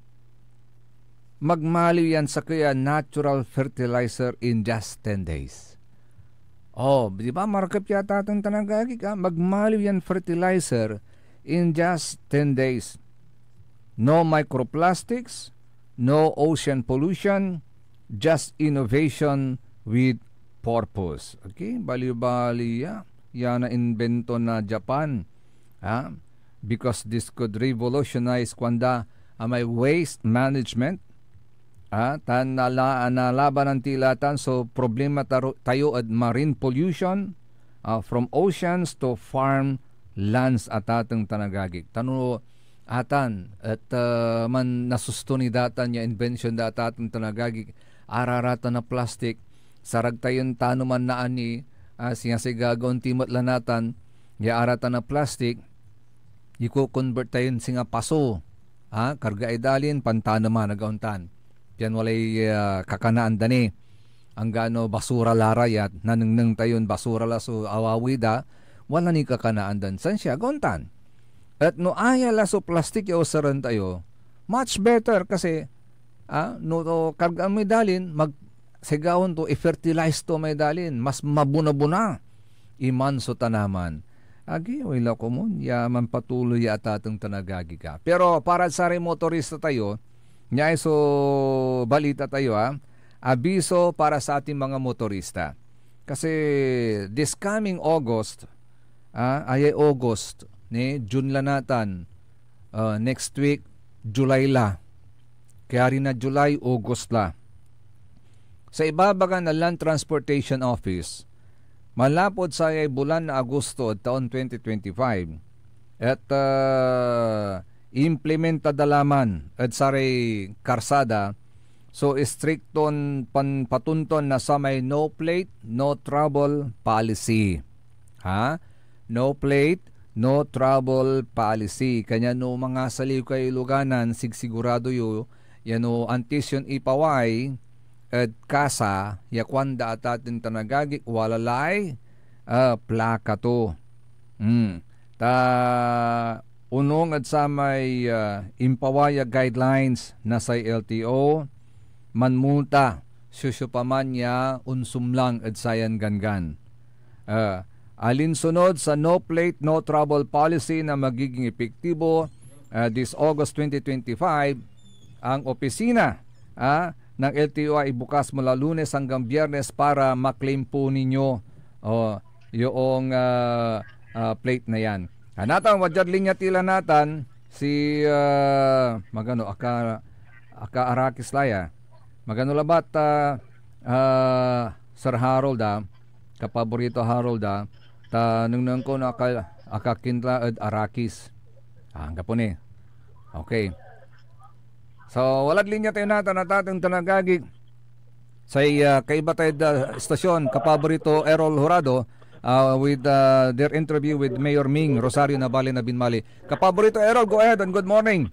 magmaliw yan sa kaya natural fertilizer in just 10 days. Di ba markup yata itong tanagagig magmaliw yan fertilizer in just 10 days. No microplastics, no ocean pollution, just innovation with purpose. Okay, bali-bali yan na invento na Japan. Because this could revolutionize kwanda may waste management. Nalaban ng tilatan so problema tayo at marine pollution from oceans to farm lands at atong tanagagig. Tano atan at man nasusto ni datan ya invention data atong tanagagig ararata na plastic sarag tayon tano man na ani siya gagawin timot lanatan ya arata na plastic i-convert tayon singa paso karga idalin pantano man nagauntan yan walay kakanaan dani ang gano basura larayat nanengneng tayon basura la so awawida wala ni kakanaan dan san siya gauntan at no aya la so plastic ya usaran tayo much better kasi no to karga may dalin sigawan to i-fertilize to may dalin mas mabuna-buna iman so tanaman agi wala ko mo yaman patuloy at atong tanagagi ka pero para sa motorista tayo nya so balita tayo abiso para sa ating mga motorista kasi this coming August ay August ni June la natan next week July la kaya rin na July August la sa ibabaga na Land Transportation Office, malapod sa bulan na Agosto at taon 2025 at implementa dalaman at saray karsada so stricton patunton na sa may no plate, no trouble policy. No plate, no trouble policy. Kanya no mga saliw kay luganan sigsigurado yo yan no antisyon ipaway at kasa yakwanda at atin tanagagik walalay plaka to unong at sa may impawaya guidelines na sa LTO manmulta susupaman niya unsumlang at sayan gangan alinsunod sa no plate no trouble policy na magiging epektibo this August 2025 ang opisina ng LTO ay bukas mula Lunes hanggang Biyernes para maklaim po ninyo yung plate na yan. Natan, wadyad linya tila natan si magano aka Arakis Laya. Magano labat Sir Harold kapaborito Harold tanong ko na aka Kindla at Arakis. Hangga po ni. Okay. So, walad linya tayo natin at ating tanagagig sa kaiba tayo stasyon, kapaborito Errol Jurado with their interview with Mayor Ming Rosario Navale na Binmali. Kapaborito Errol, go ahead and good morning.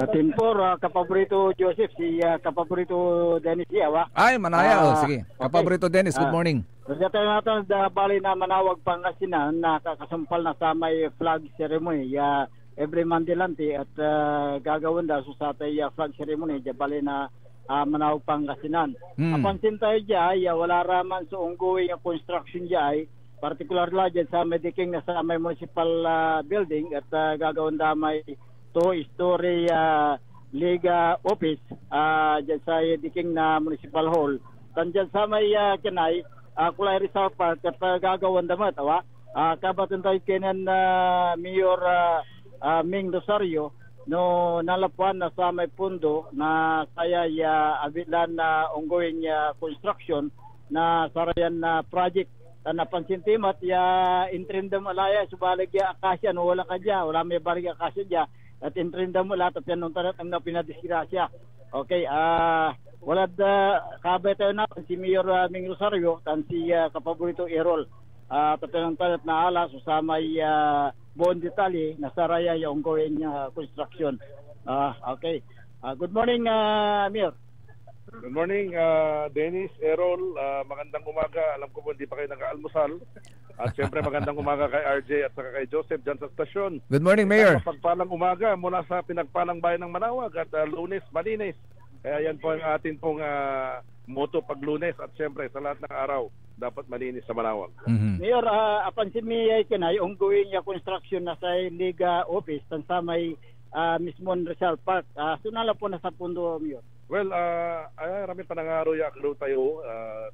Timpor, kapaborito Joseph, si kapaborito Dennis Yawa. Ay, manaya. Sige, kapaborito Dennis, good morning. Kasi tayo natin bali na Manawag Pangasinan na kakasampal na sa may flag ceremony. Every Monday lanti at gagawin da so sa tay flag ceremony bali na Manawag Pangasinan. Apansin tayo diya wala raman so ongoing construction diya particular la diyan sa Mediking na sa may municipal building at gagawin da may 2-story Liga office diyan sa Diking na municipal hall. Tandiyan sa may kanay Kulay Rizal Park at gagawin da matawa kabatun tayo kenan Mayor Ming Rosario no nalapuan na sa may pundo na saya abilan na ongoing construction na sarayan na project napansin timat ya intrindam alaya subalig ya akasya no wala ka dya wala may balig akasya dya at intrindam mo lahat at yan nung tarat ang napinadisgrasya. Okay, wala kabay tayo na si Mayor Ming Rosario tan si kapaborito Errol at yan nung tarat na ala susamay buong detalye na saraya yung ongoing construction. Okay, good morning Mayor. Good morning, Dennis, Errol. Magandang umaga. Alam ko po hindi pa kayo nag-aalmusal. At siyempre magandang umaga kay RJ at saka kay Joseph dyan sa stasyon. Good morning, Mayor. Pagpalang umaga mula sa pinagpalang bayan ng Manawag at Lunes, malinis. Kaya yan po ang atin pong motto pag Lunes at siyempre sa lahat ng araw dapat malinis sa Manawag. Mayor, apansin mi ay kanay ongoing construction na sa Liga Office tan sa may mismo Rizal Park. Sunala po na sa pundo, Mayor. Well, rami pa nangaro yaklo tayo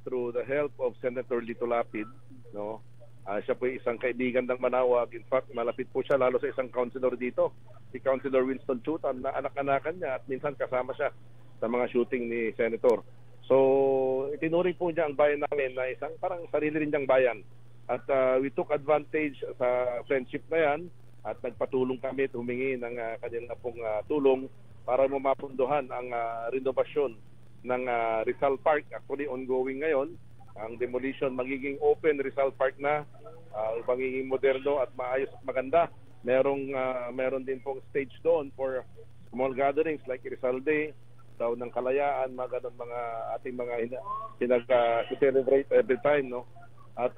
through the help of Senator Lito Lapid, no? Siya po isang kaibigan ng Manawag. In fact, malapit po siya lalo sa isang councilor dito, si Councilor Winston Chutan, na anak-anakan niya at minsan kasama siya sa mga shooting ni Senator. So, itinuring po niya ang bayan namin na isang parang sarili rin niyang bayan. At we took advantage sa friendship na yan at nagpatulong kami at humingi ng kanilang pong tulong para mapunduhan ang renovasyon ng Rizal Park. Actually, ongoing ngayon. Ang demolition, magiging open Rizal Park na, magiging moderno at maayos at maganda. Meron din pong stage doon for small gatherings like Rizal Day, Taon ng Kalayaan, mga ganun mga ating mga pinag-celebrate every time, no? At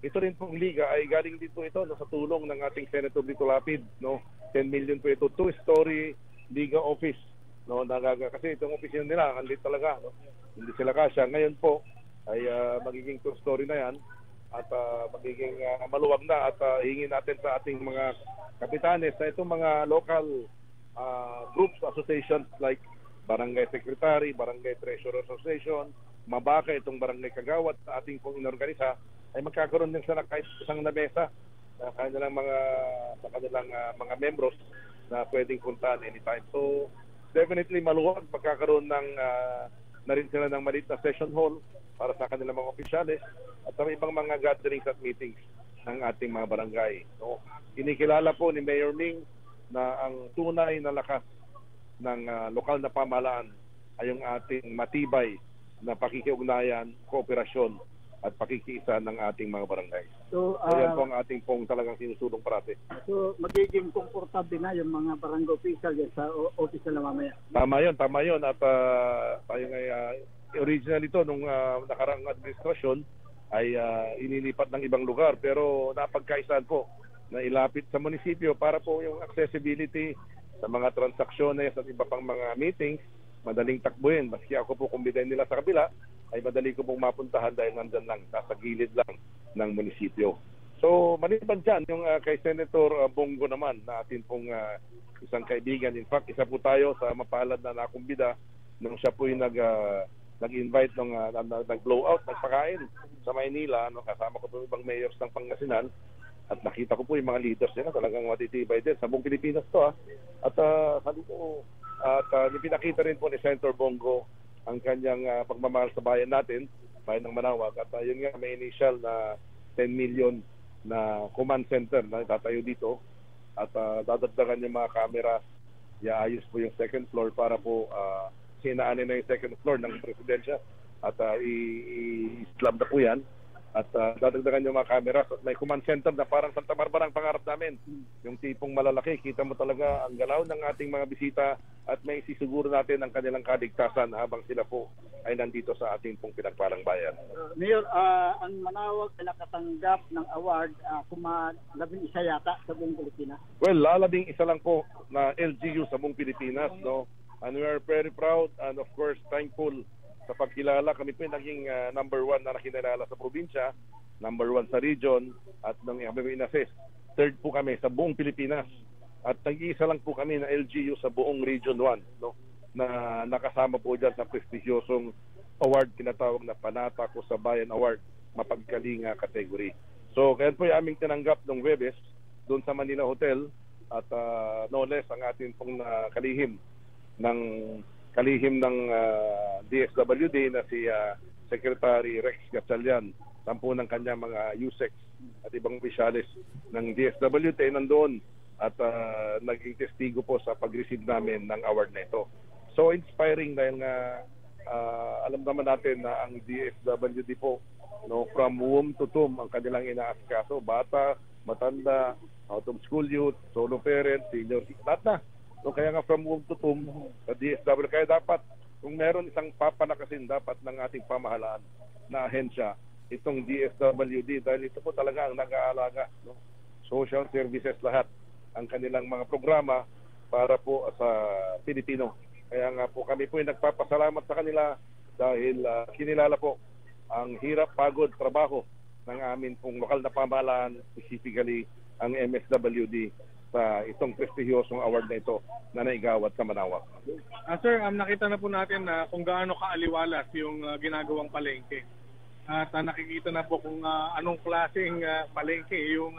ito rin pong liga ay galing dito ito no, sa tulong ng ating Senator Lito Lapid, no? 10 million po ito, 2-story Liga Office, no? Kasi itong opisina nila andito talaga, no? Hindi sila kasya. Ngayon po ay magiging 2-story na yan at magiging maluwag na at hingin natin sa ating mga kapitanes na itong mga local groups, associations like Barangay Secretary, Barangay Treasurer Association, Mabaka, itong Barangay Kagawad sa ating pong inorganisa ay magkakaroon din sila kahit isang na mesa sa kanilang mga membros na pwedeng puntahan anytime. So, definitely maluwag. Magkakaroon na rin sila ng maliit na session hall para sa kanilang mga opisyales at sa ibang mga gatherings at meetings ng ating mga barangay. So, inikilala po ni Mayor Ming na ang tunay na lakas ng lokal na pamahalaan ay yung ating matibay na pakikiugnayan, kooperasyon at pakikiisa ng ating mga barangay. So yan po ang ating pong talagang sinusulong parate. So magiging komportable na yung mga barangay official sa office na mamaya. Tama yun. At tayo originally ito nung nakaraang administrasyon ay inilipat ng ibang lugar pero napagkaisaan po na ilapit sa munisipyo para po yung accessibility sa mga transaksyones at iba pang mga meetings madaling takbuhin. Maski ako po kumbidahin nila sa kabila ay madali ko pong mapuntahan dahil nandyan lang, nasa gilid lang ng munisipyo. So, maliban dyan, yung kay Senator Bongo naman, na atin pong isang kaibigan. In fact, isa po tayo sa mapalad na nakumbida nung siya po yung nag-invite nung nag-blowout, nagpakain sa Maynila. No, kasama ko po ibang mayors ng Pangasinan at nakita ko po yung mga leaders nila talagang matitibay din. Sa buong Pilipinas to. At sabi ko, pinakita rin po ni Senator Bongo ang kanyang pagmamahal sa bayan natin, bayan ng Manawag. At yun nga, may initial na 10 million na command center na tatayo dito. At dadagdagan yung mga camera, iayos po yung second floor para po sinaanin na yung second floor ng presidensya. At i-slab na po yan. At dadagdagan yung mga cameras at may command center na parang Santa Barbara ang pangarap namin. Yung tipong malalaki, kita mo talaga ang galaw ng ating mga bisita at may isisiguro natin ang kanilang kaligtasan habang sila po ay nandito sa ating pong pinagpalang bayan. Mayor, ang Manawag ay nakatanggap ng award labing isa yata sa buong Pilipinas. Well, labing isa lang po na LGU sa buong Pilipinas, no? And we are very proud and of course thankful sa pagkilala. Kami po yung naging number 1 na nakinalala sa probinsya, number 1 sa region, at nang kami in-assess, third po kami sa buong Pilipinas. At nag-iisa lang po kami na LGU sa buong Region 1, no, na nakasama po dyan sa prestigyosong award, kinatawag na Panata ko sa Bayan Award, mapagkalinga category. So, kaya po yung aming tinanggap ng Webes doon sa Manila Hotel at no less ang ating pong kalihim ng DSWD na si Secretary Rex Gatchalian 10 ng kanya mga USEC at ibang opisyalis ng DSWD nandoon at naging testigo po sa pag-receive namin ng award na ito. So inspiring dahil nga alam naman natin na ang DSWD po, no, from womb to tomb ang kanilang inaasikaso, bata, matanda, out of school youth, solo parents, senior, lahat na. So kaya nga from womb to tomb sa DSWD, kaya dapat kung meron isang papanakasin dapat ng ating pamahalaan na ahensya itong DSWD dahil ito po talaga ang nag-aalaga, no? Social services lahat ang kanilang mga programa para po sa Pilipino. Kaya nga po kami po ay nagpapasalamat sa kanila dahil kinilala po ang hirap, pagod, trabaho ng amin pong lokal na pamahalaan, specifically ang MSWD sa itong prestihiyosong award na ito na naigawad sa Manaoag. Sir, nakita na po natin na kung gaano kaaliwalas yung ginagawang palengke. At nakikita na po kung anong klaseng palengke yung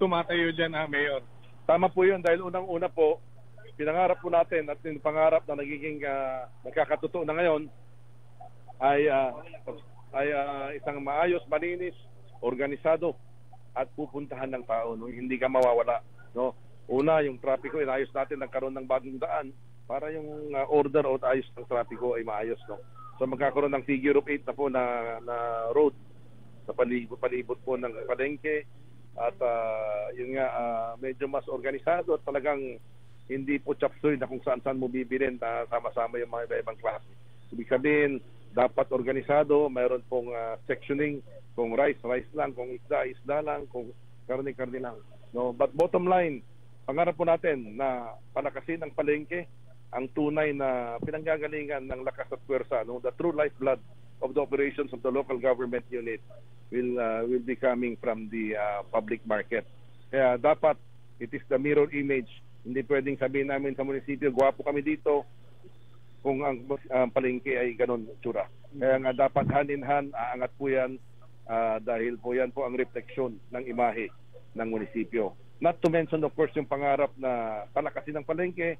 tumatayo dyan, Mayor. Tama po yun dahil unang-una po, pinangarap po natin at yung pangarap na nagiging nagkakatotoo na ngayon ay isang maayos, malinis, organisado at pupuntahan ng tao. No? Hindi ka mawawala. No? Una, yung trapiko, inayos natin, nagkaroon ng bagong daan para yung order o ayos ng trapiko ay maayos. No? So magkakaroon ng figure of 8 na po na road sa palibot po ng palengke at yun nga medyo mas organisado at talagang hindi po chapsuy na kung saan mo bibilin na sama-sama yung mga iba-ibang klase. Ibig sabihin, dapat organisado, mayroon pong sectioning, kung rice lang, kung isda lang, kung karne lang. No, but bottom line, pangarap po natin na palakasin ang palengke, ang tunay na pinanggagalingan ng lakas at puwersa, no? The true lifeblood of the operations of the local government unit will be coming from the public market. Kaya dapat it is the mirror image. Hindi pwedeng sabihin namin sa munisipyo, gwapo kami dito kung ang palengke ay ganun tsura. Kaya nga dapat hand in hand, aangat po yan dahil po yan po ang refleksyon ng imahe ng munisipyo. Not to mention of course yung pangarap na palakasin ng palengke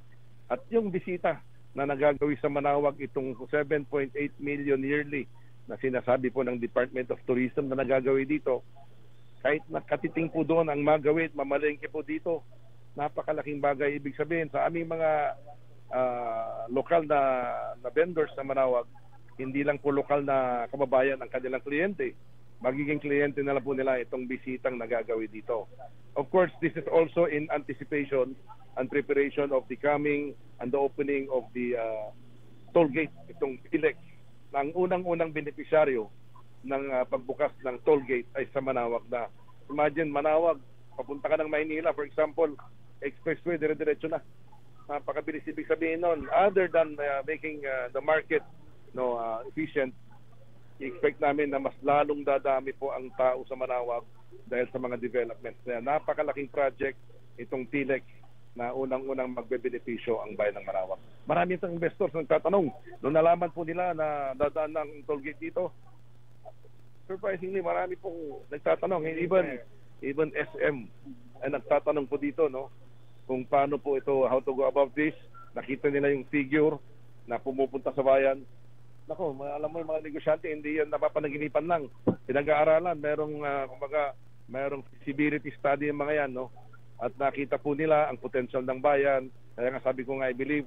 at yung bisita na nagagawi sa Manaoag, itong 7.8 million yearly na sinasabi po ng Department of Tourism na nagagawi dito. Kahit nakatiting po doon ang magawid, mamalengke po dito, napakalaking bagay. Ibig sabihin sa aming mga lokal na vendors sa Manaoag, hindi lang po lokal na kababayan ang kanilang kliyente, magiging kliyente na lang po nila itong bisitang nagagawi dito. Of course, this is also in anticipation and preparation of the coming and the opening of the toll gate, itong PILEX, na ang unang-unang benepisyaryo ng pagbukas ng toll gate ay sa Manaoag na. Imagine, Manaoag, papunta ka ng Maynila, for example, expressway, dire-diretso na. Napakabilis ibig sabihin nun. Other than making the market efficient, i-expect namin na mas lalong dadami po ang tao sa Manaoag dahil sa mga developments. Kaya napakalaking project itong PILEX na unang-unang magbebenepisyo ang bayan ng Manaoag. Marami itong investors nagtatanong. Nung nalaman po nila na dadaan ng toll gate dito, surprisingly marami pong nagtatanong. Even SM ay nagtatanong po dito, no? Kung paano po ito, how to go about this. Nakita nila yung figure na pumupunta sa bayan. Nako, alam mo yung mga negosyante, hindi yan napapanaginipan lang. Pinag-aaralan, merong feasibility study yung mga yan, no? At nakita po nila ang potential ng bayan. Kaya nga sabi ko nga, I believe,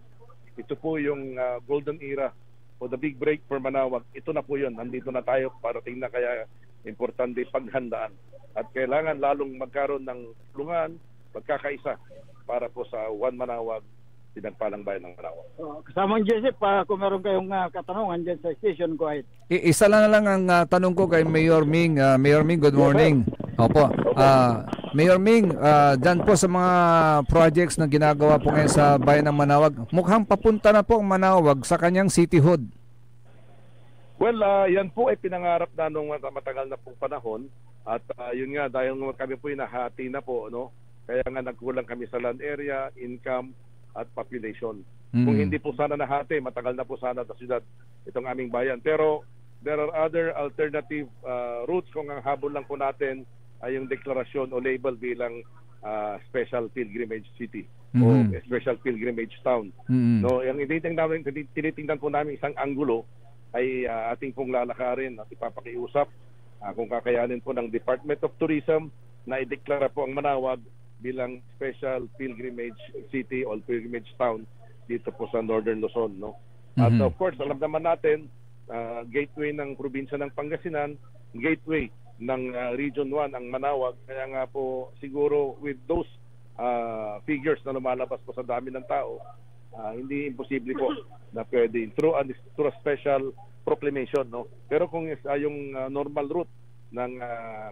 ito po yung golden era o the big break for Manaoag. Ito na po yun. Nandito na tayo, parating na, kaya importante paghandaan. At kailangan lalong magkaroon ng tulungan, magkakaisa para po sa One Manaoag, pinagpalang bayan ng Manaoag. Kasamang Joseph, kung meron kayong katanungan dyan sa station ko, isa lang ang tanong ko kay Mayor Ming. Mayor Ming, good morning. Opo. Mayor Ming, dyan po sa mga projects na ginagawa po ngayon sa bayan ng Manaoag, mukhang papunta na po ang Manaoag sa kanyang cityhood. Well, yan po ay pinangarap na nung matagal na pong panahon. At yun nga, dahil kami po nahati na po, no? Kaya nga nagkulang kami sa land area, income, at population. Kung hindi po sana nahati, matagal na po sana sa syudad itong aming bayan. Pero there are other alternative routes kung ang habol lang po natin ay yung deklarasyon o label bilang special pilgrimage city o special pilgrimage town. No, yung tinitingnan po namin isang anggulo ay ating pong lalakarin at ipapakiusap kung kakayanin po ng Department of Tourism na ideklara po ang Manaoag bilang special pilgrimage city or pilgrimage town dito po sa Northern Luzon, no? At of course, alam naman natin, gateway ng probinsya ng Pangasinan, gateway ng Region 1 ang Manaoag, kaya nga po siguro with those figures na lumalabas po sa dami ng tao, hindi imposible po na pwede through a special proclamation, no? Pero kung yung normal route ng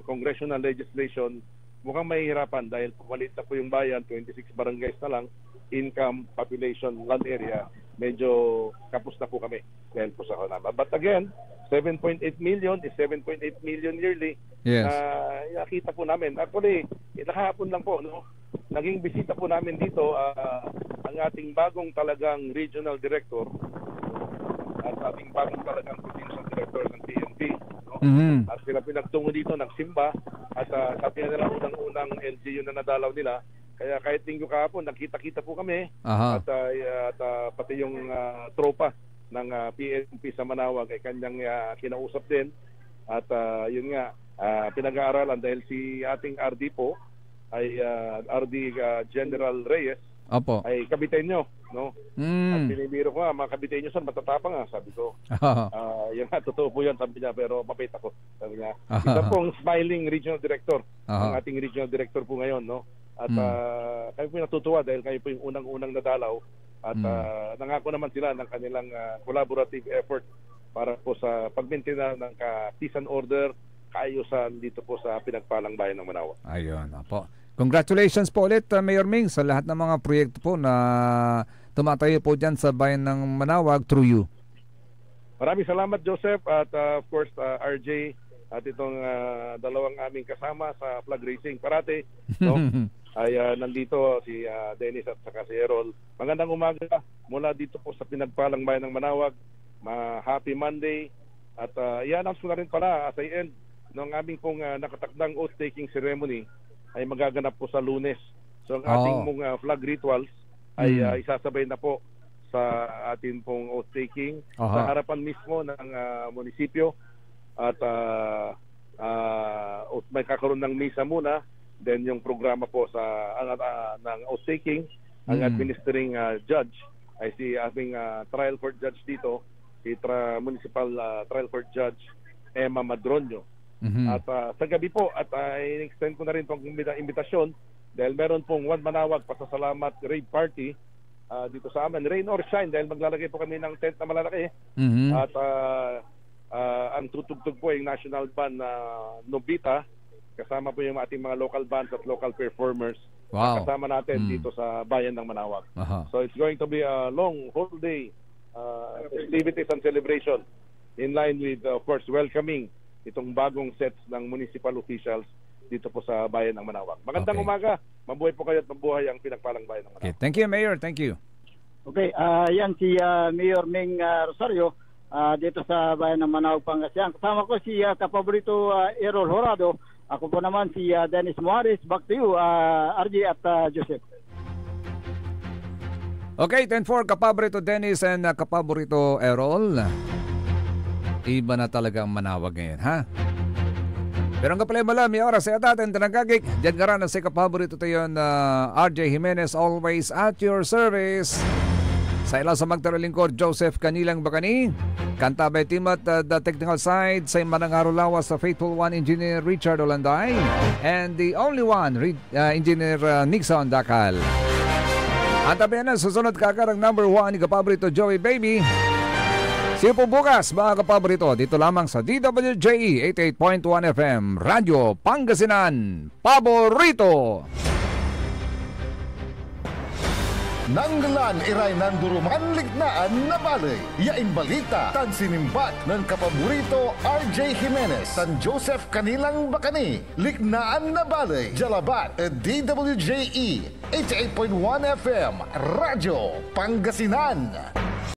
congressional legislation, mukhang mahihirapan dahil pumalit na po yung bayan, 26 barangays na lang, income, population, land area, medyo kapos na po kami dahil po sa Honama. But again, 7.8 million is 7.8 million yearly. Yes. Nakita po namin. Actually, nakahapon lang po, no? Naging bisita po namin dito ang ating bagong talagang regional director at ating bagong talagang provincial director ng PNP, no? At sila pinagtungo dito, nagsimba at sabi nila unang LGU na nadalaw nila. Kaya kahit linggo kahapon, nakita-kita po kami at pati yung tropa ng PNP sa Manaoag ay kanyang kinausap din. At yun nga, pinag-aaralan dahil si ating RD po ay RD General Reyes. Opo. Ay kabitenyo, no? At binibiro ko nga, mga kabitenyo saan matatapang nga, sabi ko. Yan nga, totoo po yan, sabi niya, pero mapait ako. Sabi niya, isa pong smiling regional director, ang ating regional director po ngayon, no? At kami po natutuwa dahil kayo po yung unang-unang nadalaw at nangako naman sila ng kanilang collaborative effort para po sa pag-maintain ng peace and order, kaayusan dito po sa pinagpalang bayan ng Manaoag. Ayun, po. Congratulations po ulit, Mayor Ming, sa lahat ng mga proyekto po na tumatayo po dyan sa bayan ng Manaoag through you. Maraming salamat, Joseph, at of course, RJ, at itong dalawang aming kasama sa flag racing parate, no? Ay nandito si Dennis at saka si Errol. Magandang umaga mula dito po sa pinagpalang bayan ng Manaoag. Happy Monday. At i-announce ko na rin pala as I end ng aming pong nakatakdang oath-taking ceremony ay magaganap po sa Lunes. So ang ating pong flag rituals ay isasabay na po sa ating pong oath-taking sa harapan mismo ng munisipyo. At may kakaroon ng misa muna, then yung programa po sa ng oath-taking, ang administering judge ay si aming trial court judge dito, si Municipal Trial Court Judge Emma Madronio. At sa gabi po, at in-extend ko na rin itong imbitasyon dahil meron pong One Manaoag pasasalamat rave party dito sa amin, rain or shine, dahil maglalagay po kami ng tent na malalaki. At ang tutugtog po yung national band na Nobita, kasama po yung ating mga local bands at local performers. Kasama natin dito sa bayan ng Manaoag. So it's going to be a long whole day festivities and celebration in line with of course welcoming itong bagong sets ng municipal officials dito po sa bayan ng Manaoag. Magandang umaga, mabuhay po kayo at mabuhay ang pinagpalang bayan ng Manaoag. Okay. Thank you, Mayor. Thank you. Okay, yan si Mayor Ming Rosario dito sa bayan ng Manaoag, Pangasinan. Kasama ko si kapaborito Errol Horado. Ako po naman si Dennis Moares. Back to you, RJ at Joseph. Okay, 10-4, kapaborito Dennis and kapaborito Errol. Iba na talaga ang Manaoag ngayon, ha? Pero ang kapalay malam, may oras sa atin, tanagagik. Diyan nga rin si kapaborito tayo na RJ Jimenez, always at your service. Sa ila sa magtaralingkod, Joseph Kanilang Bacani. Kantabay team at the technical side, sa Manangaro Lawas, sa Faithful One Engineer Richard Olanday. And the only one, Engineer Nixon Dakal. At tabi na, susunod kakarang number 1 ni kapaborito Joey Baby. See you po bukas mga kapaborito dito lamang sa DWJE 88.1 FM Radyo Pangasinan Paborito. Nanglan iray nanduruman lignaan na balay. Yain balita tan sinimbat ng kapaborito RJ Jimenez tan Joseph Kanilang Bacani. Lignaan na balay. Jalabat DWJE 88.1 FM Radyo Pangasinan.